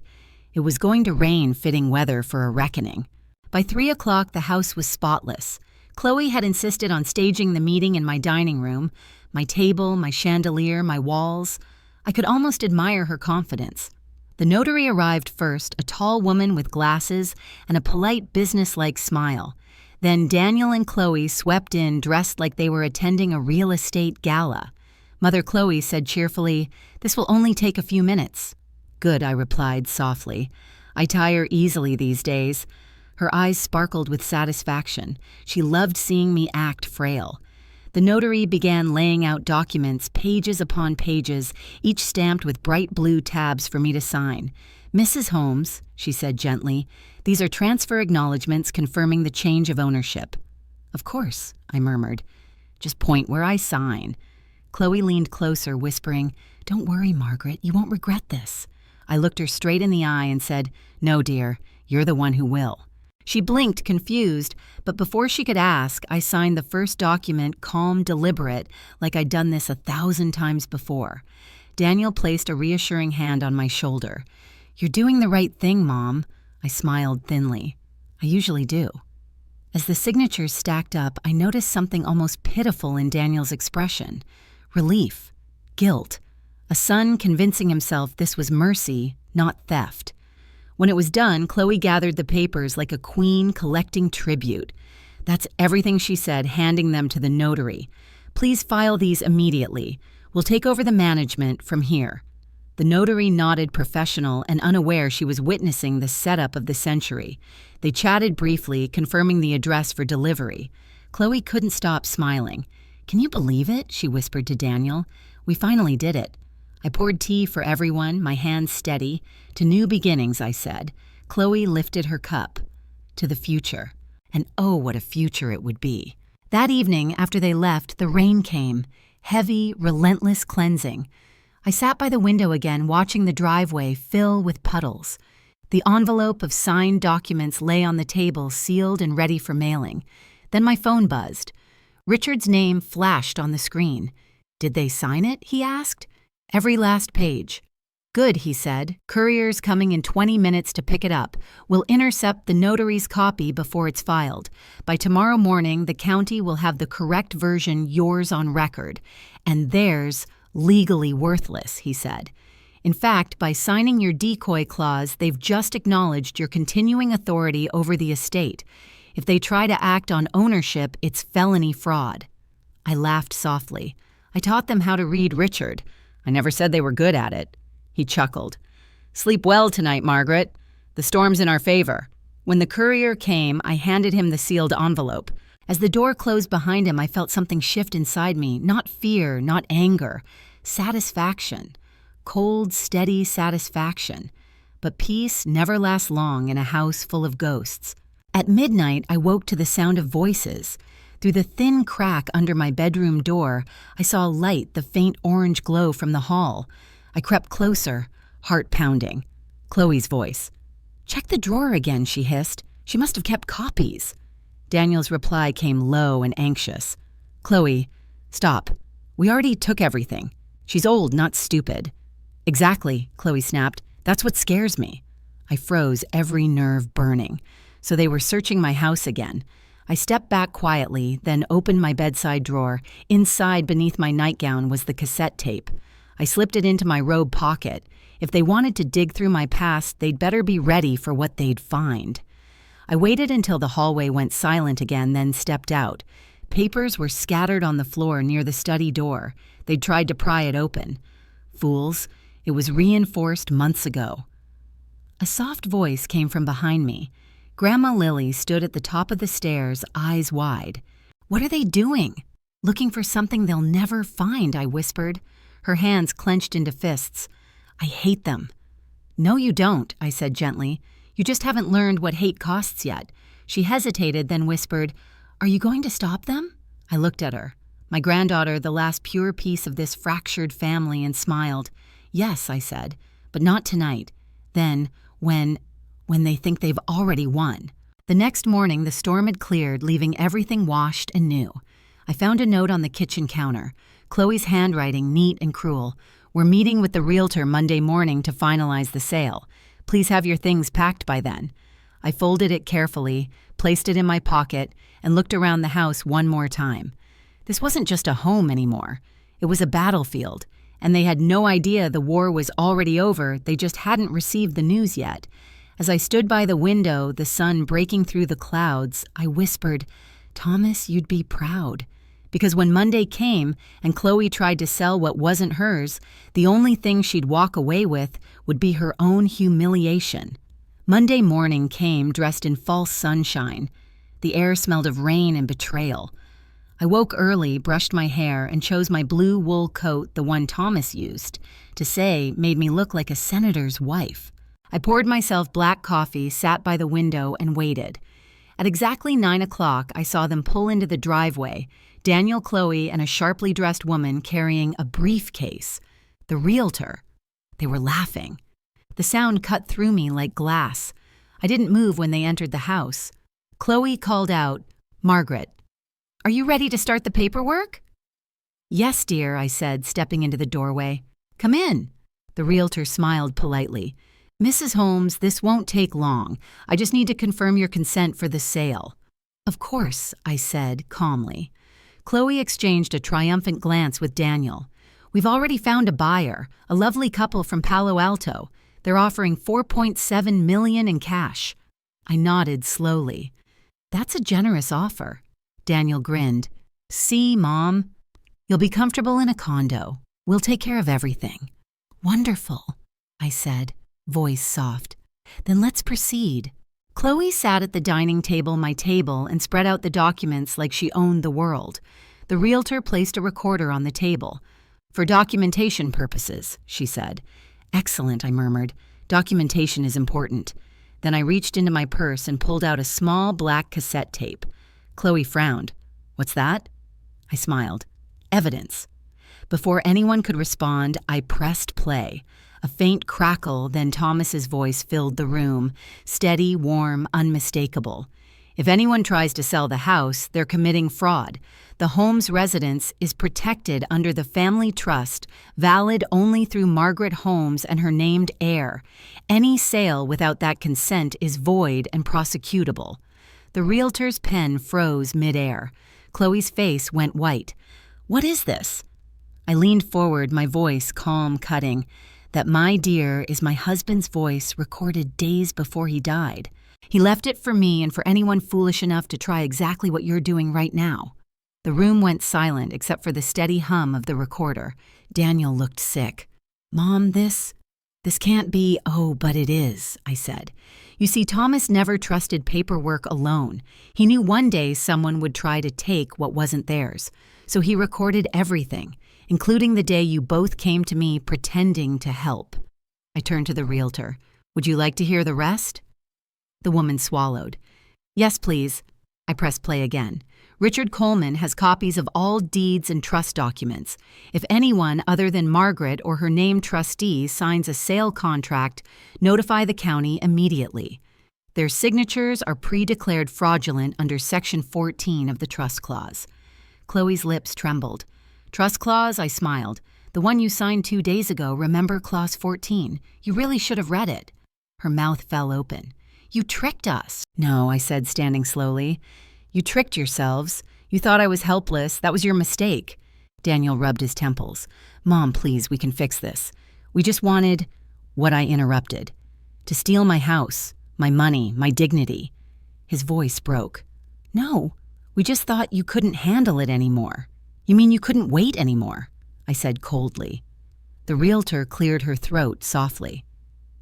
It was going to rain, fitting weather for a reckoning. By 3 o'clock, the house was spotless. Chloe had insisted on staging the meeting in my dining room, my table, my chandelier, my walls. I could almost admire her confidence. The notary arrived first, a tall woman with glasses and a polite, businesslike smile. Then Daniel and Chloe swept in, dressed like they were attending a real estate gala. Mother Chloe said cheerfully, "This will only take a few minutes." "Good," I replied softly. I tire easily these days. Her eyes sparkled with satisfaction. She loved seeing me act frail. The notary began laying out documents, pages upon pages, each stamped with bright blue tabs for me to sign. "Mrs. Holmes," she said gently, "these are transfer acknowledgments confirming the change of ownership." "Of course," I murmured. "Just point where I sign." Chloe leaned closer, whispering, "Don't worry, Margaret, you won't regret this." I looked her straight in the eye and said, "No, dear, you're the one who will." She blinked, confused, but before she could ask, I signed the first document, calm, deliberate, like I'd done this 1,000 times before. Daniel placed a reassuring hand on my shoulder. "You're doing the right thing, Mom." I smiled thinly. I usually do. As the signatures stacked up, I noticed something almost pitiful in Daniel's expression. Relief. Guilt. A son convincing himself this was mercy, not theft. When it was done, Chloe gathered the papers like a queen collecting tribute. "That's everything," she said, handing them to the notary. "Please file these immediately. We'll take over the management from here." The notary nodded, professional and unaware she was witnessing the setup of the century. They chatted briefly, confirming the address for delivery. Chloe couldn't stop smiling. "Can you believe it?" she whispered to Daniel. "We finally did it." I poured tea for everyone, my hands steady. "To new beginnings," I said. Chloe lifted her cup. "To the future." And oh, what a future it would be. That evening, after they left, the rain came. Heavy, relentless cleansing. I sat by the window again, watching the driveway fill with puddles. The envelope of signed documents lay on the table, sealed and ready for mailing. Then my phone buzzed. Richard's name flashed on the screen. "Did they sign it?" he asked. "Every last page." "Good," he said. "Courier's coming in 20 minutes to pick it up. We'll intercept the notary's copy before it's filed. By tomorrow morning, the county will have the correct version, yours on record. And theirs legally worthless," he said. "In fact, by signing your decoy clause, they've just acknowledged your continuing authority over the estate. If they try to act on ownership, it's felony fraud." I laughed softly. "I taught them how to read Richard. I never said they were good at it." He chuckled. "Sleep well tonight, Margaret. The storm's in our favor." When the courier came, I handed him the sealed envelope. As the door closed behind him, I felt something shift inside me. Not fear, not anger. Satisfaction. Cold, steady satisfaction. But peace never lasts long in a house full of ghosts. At midnight, I woke to the sound of voices. Through the thin crack under my bedroom door, I saw light, the faint orange glow from the hall. I crept closer, heart pounding. Chloe's voice. "Check the drawer again," she hissed. "She must have kept copies." Daniel's reply came low and anxious. "Chloe, stop. We already took everything. She's old, not stupid." "Exactly," Chloe snapped. "That's what scares me." I froze, every nerve burning. So they were searching my house again. I stepped back quietly, then opened my bedside drawer. Inside, beneath my nightgown, was the cassette tape. I slipped it into my robe pocket. If they wanted to dig through my past, they'd better be ready for what they'd find. I waited until the hallway went silent again, then stepped out. Papers were scattered on the floor near the study door. They'd tried to pry it open. Fools, it was reinforced months ago. A soft voice came from behind me. Grandma Lily stood at the top of the stairs, eyes wide. "What are they doing?" "Looking for something they'll never find," I whispered. Her hands clenched into fists. "I hate them." "No, you don't," I said gently. "You just haven't learned what hate costs yet." She hesitated, then whispered, "Are you going to stop them?" I looked at her, my granddaughter, the last pure piece of this fractured family, and smiled. "Yes," I said, "but not tonight. Then, when they think they've already won." The next morning, the storm had cleared, leaving everything washed and new. I found a note on the kitchen counter, Chloe's handwriting neat and cruel. "We're meeting with the realtor Monday morning to finalize the sale. Please have your things packed by then." I folded it carefully, placed it in my pocket, and looked around the house one more time. This wasn't just a home anymore. It was a battlefield, and they had no idea the war was already over. They just hadn't received the news yet. As I stood by the window, the sun breaking through the clouds, I whispered, "Thomas, you'd be proud." Because when Monday came and Chloe tried to sell what wasn't hers, the only thing she'd walk away with would be her own humiliation. Monday morning came dressed in false sunshine. The air smelled of rain and betrayal. I woke early, brushed my hair, and chose my blue wool coat, the one Thomas used, to say made me look like a senator's wife. I poured myself black coffee, sat by the window, and waited. At exactly 9 o'clock, I saw them pull into the driveway, Daniel, Chloe, and a sharply dressed woman carrying a briefcase. The realtor. They were laughing. The sound cut through me like glass. I didn't move when they entered the house. Chloe called out, "Margaret, are you ready to start the paperwork?" "Yes, dear," I said, stepping into the doorway. "Come in." The realtor smiled politely. "Mrs. Holmes, this won't take long. I just need to confirm your consent for the sale." "Of course," I said calmly. Chloe exchanged a triumphant glance with Daniel. "We've already found a buyer, a lovely couple from Palo Alto. They're offering $4.7 million in cash." I nodded slowly. "That's a generous offer." Daniel grinned. "See, Mom? You'll be comfortable in a condo. We'll take care of everything." "Wonderful," I said, voice soft. "Then let's proceed." Chloe sat at the dining table, my table, and spread out the documents like she owned the world. The realtor placed a recorder on the table. "For documentation purposes," she said. "Excellent," I murmured. "Documentation is important." Then I reached into my purse and pulled out a small black cassette tape. Chloe frowned. "What's that?" I smiled. "Evidence." Before anyone could respond, I pressed play. A faint crackle, then Thomas's voice filled the room, steady, warm, unmistakable. "If anyone tries to sell the house, they're committing fraud. The Holmes residence is protected under the family trust, valid only through Margaret Holmes and her named heir. Any sale without that consent is void and prosecutable." The realtor's pen froze midair. Chloe's face went white. "What is this?" I leaned forward, my voice calm, cutting. "That, my dear, is my husband's voice recorded days before he died. He left it for me and for anyone foolish enough to try exactly what you're doing right now." The room went silent except for the steady hum of the recorder. Daniel looked sick. "Mom, this can't be." "Oh, but it is," I said. "You see, Thomas never trusted paperwork alone. He knew one day someone would try to take what wasn't theirs. So he recorded everything, including the day you both came to me pretending to help." I turned to the realtor. "Would you like to hear the rest?" The woman swallowed. "Yes, please." I pressed play again. "Richard Coleman has copies of all deeds and trust documents. If anyone other than Margaret or her named trustee signs a sale contract, notify the county immediately. Their signatures are pre-declared fraudulent under Section 14 of the Trust Clause." Chloe's lips trembled. "Trust clause?" I smiled. "The one you signed 2 days ago, remember Clause 14? You really should have read it." Her mouth fell open. "You tricked us." "No," I said, standing slowly. "You tricked yourselves. You thought I was helpless. That was your mistake." Daniel rubbed his temples. "Mom, please, we can fix this. We just wanted What I interrupted. To steal my house, my money, my dignity. His voice broke. No, we just thought you couldn't handle it anymore. You mean you couldn't wait anymore? I said coldly. The realtor cleared her throat softly.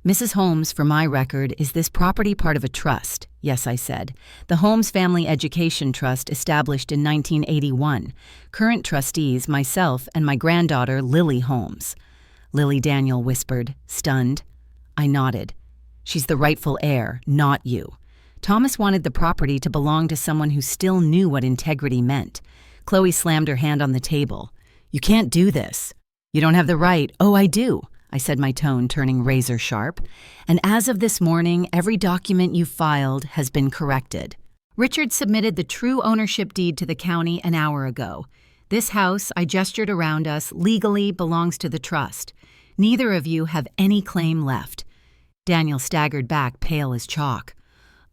Mrs. Holmes, for my record, is this property part of a trust? Yes, I said. The Holmes Family Education Trust established in 1981. Current trustees, myself and my granddaughter, Lily Holmes. Lily Daniel whispered, stunned. I nodded. She's the rightful heir, not you. Thomas wanted the property to belong to someone who still knew what integrity meant. Chloe slammed her hand on the table. You can't do this. You don't have the right. Oh, I do, I said, my tone turning razor sharp. And as of this morning, every document you filed has been corrected. Richard submitted the true ownership deed to the county an hour ago. This house, I gestured around us, legally belongs to the trust. Neither of you have any claim left. Daniel staggered back, pale as chalk.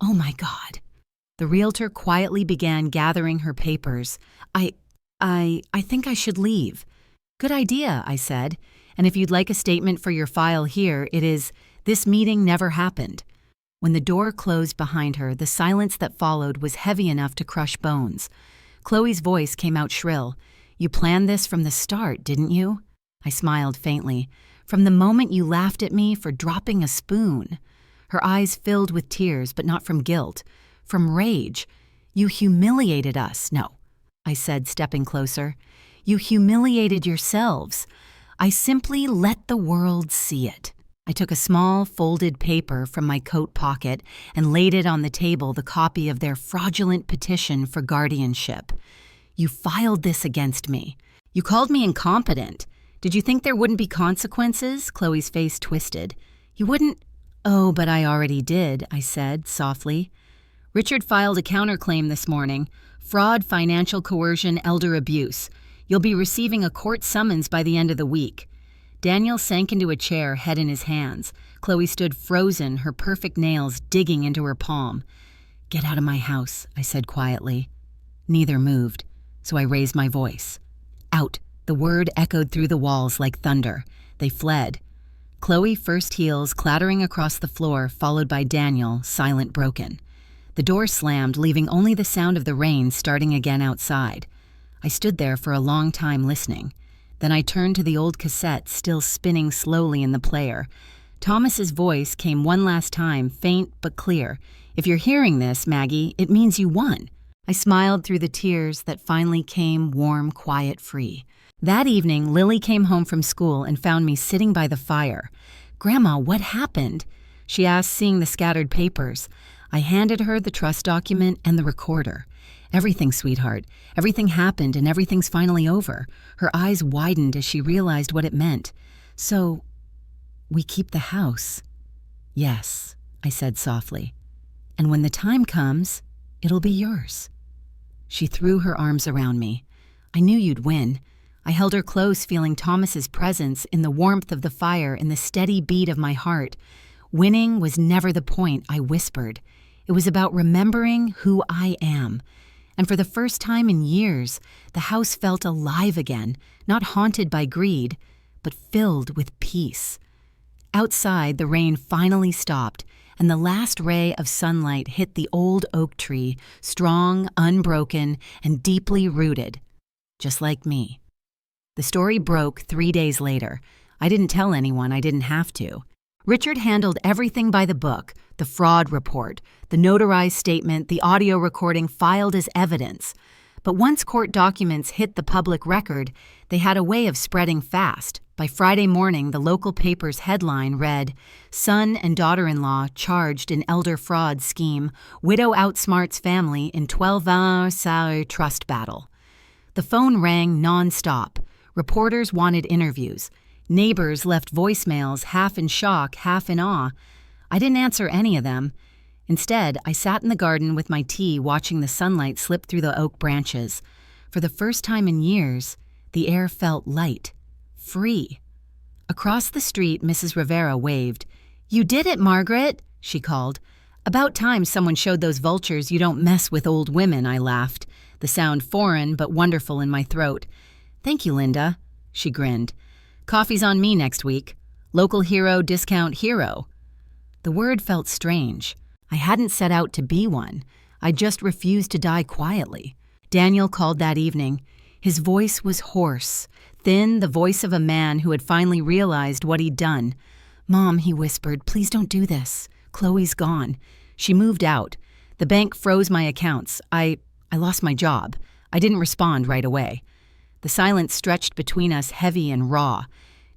Oh my God. The realtor quietly began gathering her papers. I think I should leave. Good idea, I said. And if you'd like a statement for your file here, it is, this meeting never happened. When the door closed behind her, the silence that followed was heavy enough to crush bones. Chloe's voice came out shrill. You planned this from the start, didn't you? I smiled faintly. From the moment you laughed at me for dropping a spoon. Her eyes filled with tears, but not from guilt, from rage. You humiliated us. No, I said, stepping closer. You humiliated yourselves. I simply let the world see it. I took a small folded paper from my coat pocket and laid it on the table, the copy of their fraudulent petition for guardianship. You filed this against me. You called me incompetent. Did you think there wouldn't be consequences? Chloe's face twisted. You wouldn't... Oh, but I already did, I said softly. Richard filed a counterclaim this morning. Fraud, financial coercion, elder abuse. You'll be receiving a court summons by the end of the week. Daniel sank into a chair, head in his hands. Chloe stood frozen, her perfect nails digging into her palm. Get out of my house, I said quietly. Neither moved, so I raised my voice. Out. The word echoed through the walls like thunder. They fled. Chloe, first heels clattering across the floor, followed by Daniel, silent broken. The door slammed, leaving only the sound of the rain starting again outside. I stood there for a long time listening. Then I turned to the old cassette still spinning slowly in the player. Thomas's voice came one last time, faint but clear. If you're hearing this, Maggie, it means you won. I smiled through the tears that finally came warm, quiet, free. That evening, Lily came home from school and found me sitting by the fire. Grandma, what happened? She asked, seeing the scattered papers. I handed her the trust document and the recorder. Everything, sweetheart. Everything happened and everything's finally over. Her eyes widened as she realized what it meant. So, we keep the house. Yes, I said softly. And when the time comes, it'll be yours. She threw her arms around me. I knew you'd win. I held her close, feeling Thomas's presence in the warmth of the fire, in the steady beat of my heart. Winning was never the point, I whispered. It was about remembering who I am. And for the first time in years, the house felt alive again, not haunted by greed, but filled with peace. Outside, the rain finally stopped, and the last ray of sunlight hit the old oak tree, strong, unbroken, and deeply rooted, just like me. The story broke 3 days later. I didn't tell anyone, I didn't have to. Richard handled everything by the book, the fraud report, the notarized statement, the audio recording filed as evidence. But once court documents hit the public record, they had a way of spreading fast. By Friday morning, the local paper's headline read, Son and daughter-in-law charged in elder fraud scheme, widow outsmarts family in 12-hour salary trust battle. The phone rang non-stop. Reporters wanted interviews. Neighbors left voicemails, half in shock, half in awe. I didn't answer any of them. Instead, I sat in the garden with my tea, watching the sunlight slip through the oak branches. For the first time in years, the air felt light, free. Across the street, Mrs. Rivera waved. You did it, Margaret, she called. About time someone showed those vultures you don't mess with old women, I laughed, the sound foreign but wonderful in my throat. Thank you, Linda, she grinned. Coffee's on me next week. Local hero, discount hero. The word felt strange. I hadn't set out to be one. I just refused to die quietly. Daniel called that evening. His voice was hoarse, thin, the voice of a man who had finally realized what he'd done. "Mom," he whispered, "please don't do this. Chloe's gone. She moved out. The bank froze my accounts. I lost my job. I didn't respond right away." The silence stretched between us, heavy and raw.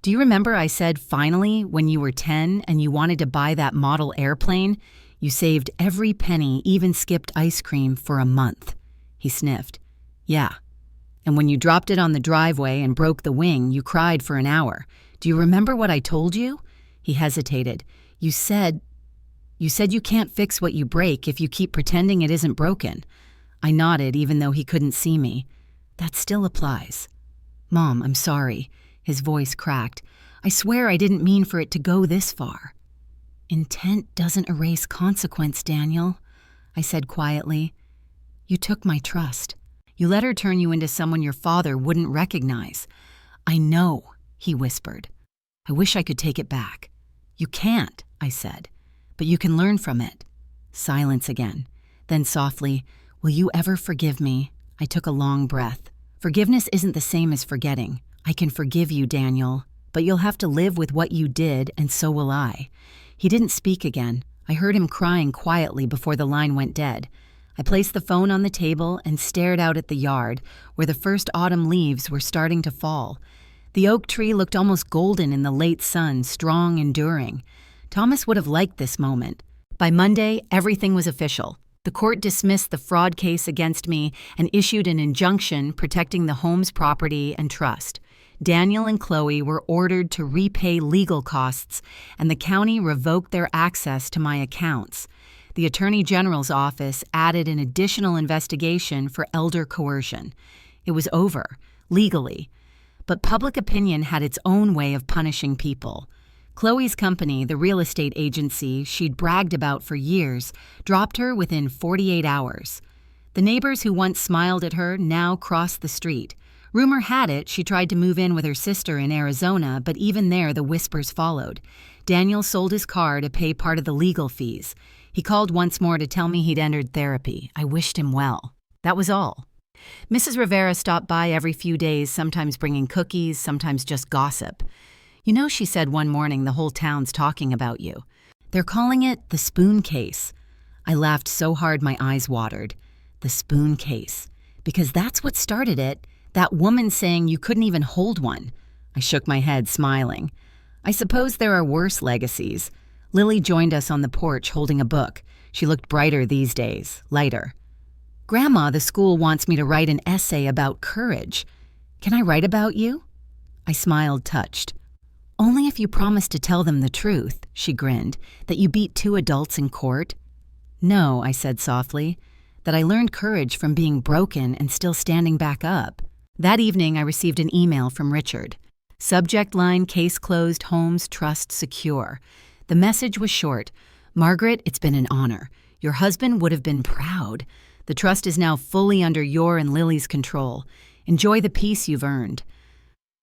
"Do you remember I said finally when you were 10 and you wanted to buy that model airplane? You saved every penny, even skipped ice cream for a month." He sniffed. "Yeah. And when you dropped it on the driveway and broke the wing, you cried for an hour. Do you remember what I told you?" He hesitated. You said you can't fix what you break if you keep pretending it isn't broken." I nodded, even though he couldn't see me. "That still applies." "Mom, I'm sorry." His voice cracked. "I swear I didn't mean for it to go this far." "Intent doesn't erase consequence, Daniel," I said quietly. "You took my trust. You let her turn you into someone your father wouldn't recognize." "I know," he whispered. "I wish I could take it back." "You can't," I said, "but you can learn from it." Silence again. Then softly, "Will you ever forgive me?" I took a long breath. "Forgiveness isn't the same as forgetting. I can forgive you, Daniel, but you'll have to live with what you did, and so will I." He didn't speak again. I heard him crying quietly before the line went dead. I placed the phone on the table and stared out at the yard, where the first autumn leaves were starting to fall. The oak tree looked almost golden in the late sun, strong, enduring. Thomas would have liked this moment. By Monday, everything was official. The court dismissed the fraud case against me and issued an injunction protecting the home's property and trust. Daniel and Chloe were ordered to repay legal costs, and the county revoked their access to my accounts. The Attorney General's office added an additional investigation for elder coercion. It was over, legally. But public opinion had its own way of punishing people. Chloe's company, the real estate agency she'd bragged about for years, dropped her within 48 hours. The neighbors who once smiled at her now crossed the street. Rumor had it she tried to move in with her sister in Arizona, but even there the whispers followed. Daniel sold his car to pay part of the legal fees. He called once more to tell me he'd entered therapy. I wished him well. That was all. Mrs. Rivera stopped by every few days, sometimes bringing cookies, sometimes just gossip. "You know," she said one morning, "the whole town's talking about you. They're calling it the spoon case." I laughed so hard my eyes watered. The spoon case. Because that's what started it. That woman saying you couldn't even hold one. I shook my head, smiling. I suppose there are worse legacies. Lily joined us on the porch holding a book. She looked brighter these days, lighter. "Grandma, the school wants me to write an essay about courage. Can I write about you?" I smiled, touched. "Only if you promise to tell them the truth," she grinned, "that you beat 2 adults in court." "No," I said softly, "that I learned courage from being broken and still standing back up." That evening I received an email from Richard. Subject line, "Case closed, homes trust secure." The message was short. "Margaret, it's been an honor. Your husband would have been proud. The trust is now fully under your and Lily's control. Enjoy the peace you've earned."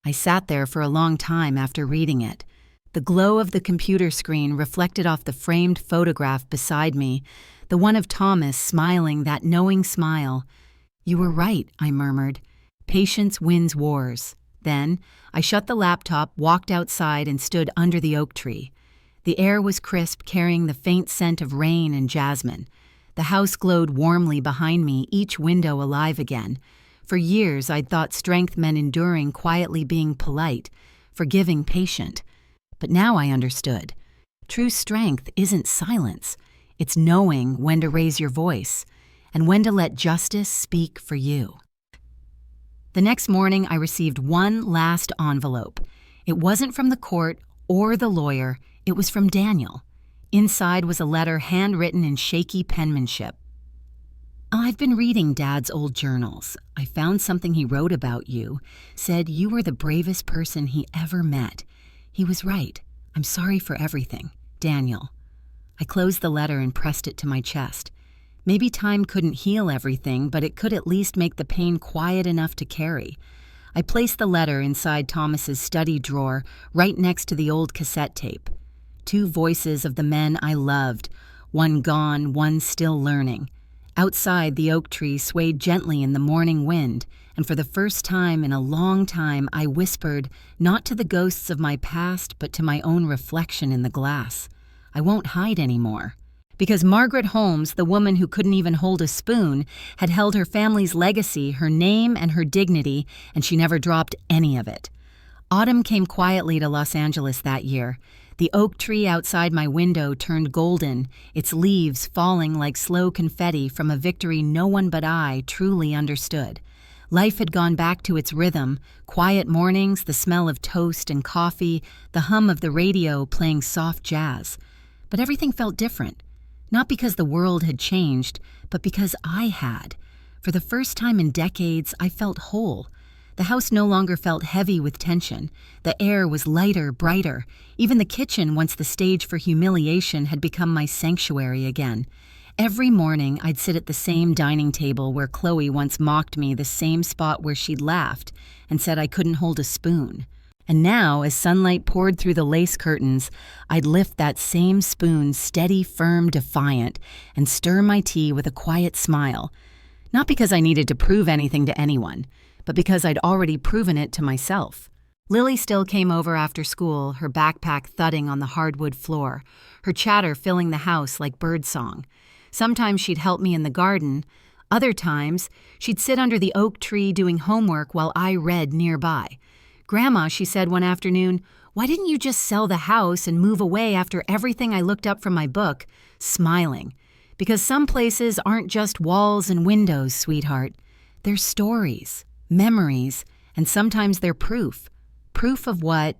I sat there for a long time after reading it. The glow of the computer screen reflected off the framed photograph beside me, the one of Thomas smiling that knowing smile. "You were right," I murmured. "Patience wins wars." Then I shut the laptop, walked outside, and stood under the oak tree. The air was crisp, carrying the faint scent of rain and jasmine. The house glowed warmly behind me, each window alive again. For years, I'd thought strength meant enduring, quietly being polite, forgiving, patient. But now I understood. True strength isn't silence. It's knowing when to raise your voice and when to let justice speak for you. The next morning, I received one last envelope. It wasn't from the court or the lawyer. It was from Daniel. Inside was a letter handwritten in shaky penmanship. "I've been reading Dad's old journals. I found something he wrote about you. Said you were the bravest person he ever met. He was right. I'm sorry for everything. Daniel." I closed the letter and pressed it to my chest. Maybe time couldn't heal everything, but it could at least make the pain quiet enough to carry. I placed the letter inside Thomas's study drawer, right next to the old cassette tape. Two voices of the men I loved, one gone, one still learning. Outside, the oak tree swayed gently in the morning wind, and for the first time in a long time I whispered, not to the ghosts of my past, but to my own reflection in the glass. I won't hide anymore. Because Margaret Holmes, the woman who couldn't even hold a spoon, had held her family's legacy, her name, and her dignity, and she never dropped any of it. Autumn came quietly to Los Angeles that year. The oak tree outside my window turned golden, its leaves falling like slow confetti from a victory no one but I truly understood. Life had gone back to its rhythm, quiet mornings, the smell of toast and coffee, the hum of the radio playing soft jazz. But everything felt different. Not because the world had changed, but because I had. For the first time in decades, I felt whole. The house no longer felt heavy with tension. The air was lighter, brighter. Even the kitchen, once the stage for humiliation, had become my sanctuary again. Every morning, I'd sit at the same dining table where Chloe once mocked me, the same spot where she'd laughed and said I couldn't hold a spoon. And now, as sunlight poured through the lace curtains, I'd lift that same spoon, steady, firm, defiant, and stir my tea with a quiet smile. Not because I needed to prove anything to anyone, but because I'd already proven it to myself. Lily still came over after school, her backpack thudding on the hardwood floor, her chatter filling the house like birdsong. Sometimes she'd help me in the garden. Other times, she'd sit under the oak tree doing homework while I read nearby. "Grandma," she said one afternoon, "why didn't you just sell the house and move away after everything I looked up from my book?" Smiling. "Because some places aren't just walls and windows, sweetheart. They're stories, memories, and sometimes they're proof. Proof of what?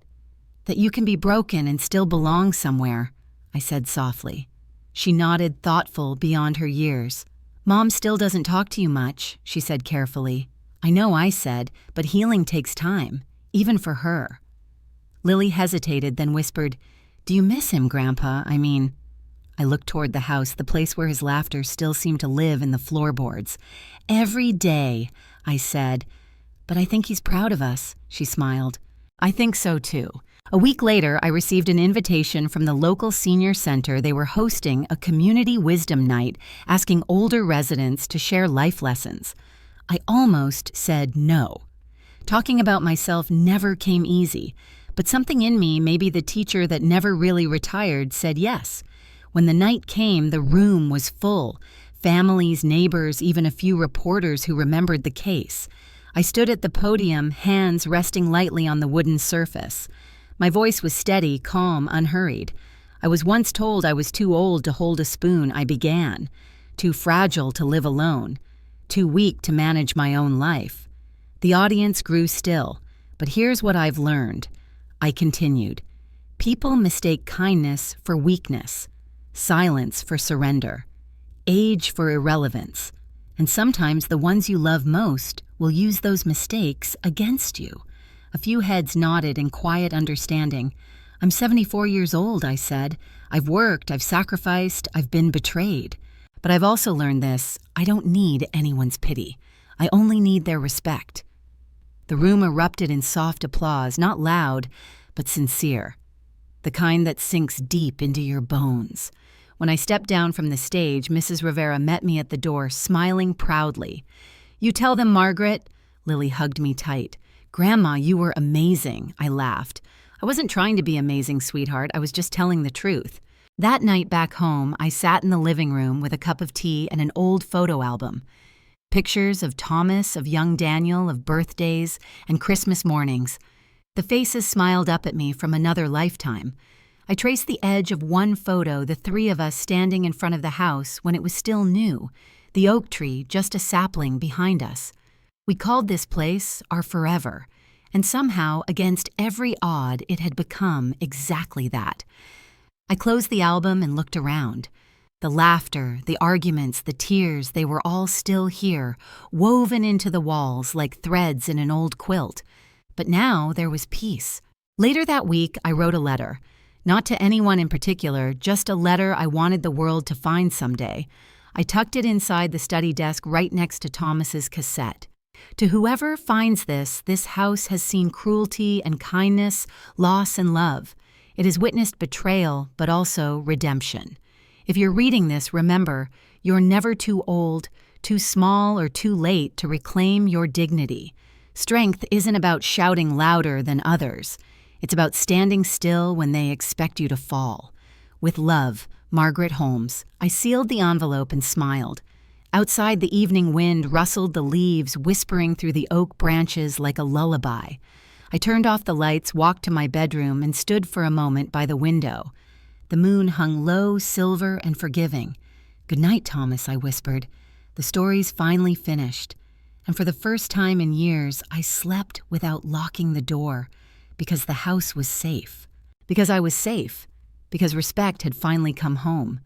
That you can be broken and still belong somewhere," I said softly. She nodded, thoughtful beyond her years. "Mom still doesn't talk to you much," she said carefully. "I know," I said, "but healing takes time. Even for her." Lily hesitated, then whispered, "Do you miss him, Grandpa? I looked toward the house, the place where his laughter still seemed to live in the floorboards. "Every day," I said. "But I think he's proud of us," she smiled. "I think so, too." A week later, I received an invitation from the local senior center. They were hosting a community wisdom night, asking older residents to share life lessons. I almost said no. Talking about myself never came easy, but something in me, maybe the teacher that never really retired, said yes. When the night came, the room was full. Families, neighbors, even a few reporters who remembered the case. I stood at the podium, hands resting lightly on the wooden surface. My voice was steady, calm, unhurried. I was once told I was too old to hold a spoon. I began. Too fragile to live alone. Too weak to manage my own life. The audience grew still, but here's what I've learned. I continued. People mistake kindness for weakness, silence for surrender, age for irrelevance, and sometimes the ones you love most will use those mistakes against you. A few heads nodded in quiet understanding. "I'm 74 years old," I said. "I've worked, I've sacrificed, I've been betrayed. But I've also learned this: I don't need anyone's pity. I only need their respect." The room erupted in soft applause, not loud, but sincere. The kind that sinks deep into your bones. When I stepped down from the stage, Mrs. Rivera met me at the door, smiling proudly. "You tell them, Margaret." Lily hugged me tight. "Grandma, you were amazing," I laughed. "I wasn't trying to be amazing, sweetheart. I was just telling the truth." That night back home, I sat in the living room with a cup of tea and an old photo album. Pictures of Thomas, of young Daniel, of birthdays, and Christmas mornings. The faces smiled up at me from another lifetime. I traced the edge of one photo, the three of us standing in front of the house when it was still new, the oak tree just a sapling behind us. We called this place our forever, and somehow, against every odd, it had become exactly that. I closed the album and looked around. The laughter, the arguments, the tears, they were all still here, woven into the walls like threads in an old quilt. But now there was peace. Later that week, I wrote a letter. Not to anyone in particular, just a letter I wanted the world to find someday. I tucked it inside the study desk right next to Thomas's cassette. To whoever finds this house has seen cruelty and kindness, loss and love. It has witnessed betrayal, but also redemption. If you're reading this, remember, you're never too old, too small, or too late to reclaim your dignity. Strength isn't about shouting louder than others. It's about standing still when they expect you to fall. With love, Margaret Holmes. I sealed the envelope and smiled. Outside, the evening wind rustled the leaves, whispering through the oak branches like a lullaby. I turned off the lights, walked to my bedroom, and stood for a moment by the window. The moon hung low, silver, and forgiving. "Good night, Thomas," I whispered. The story's finally finished. And for the first time in years, I slept without locking the door, because the house was safe. Because I was safe. Because respect had finally come home.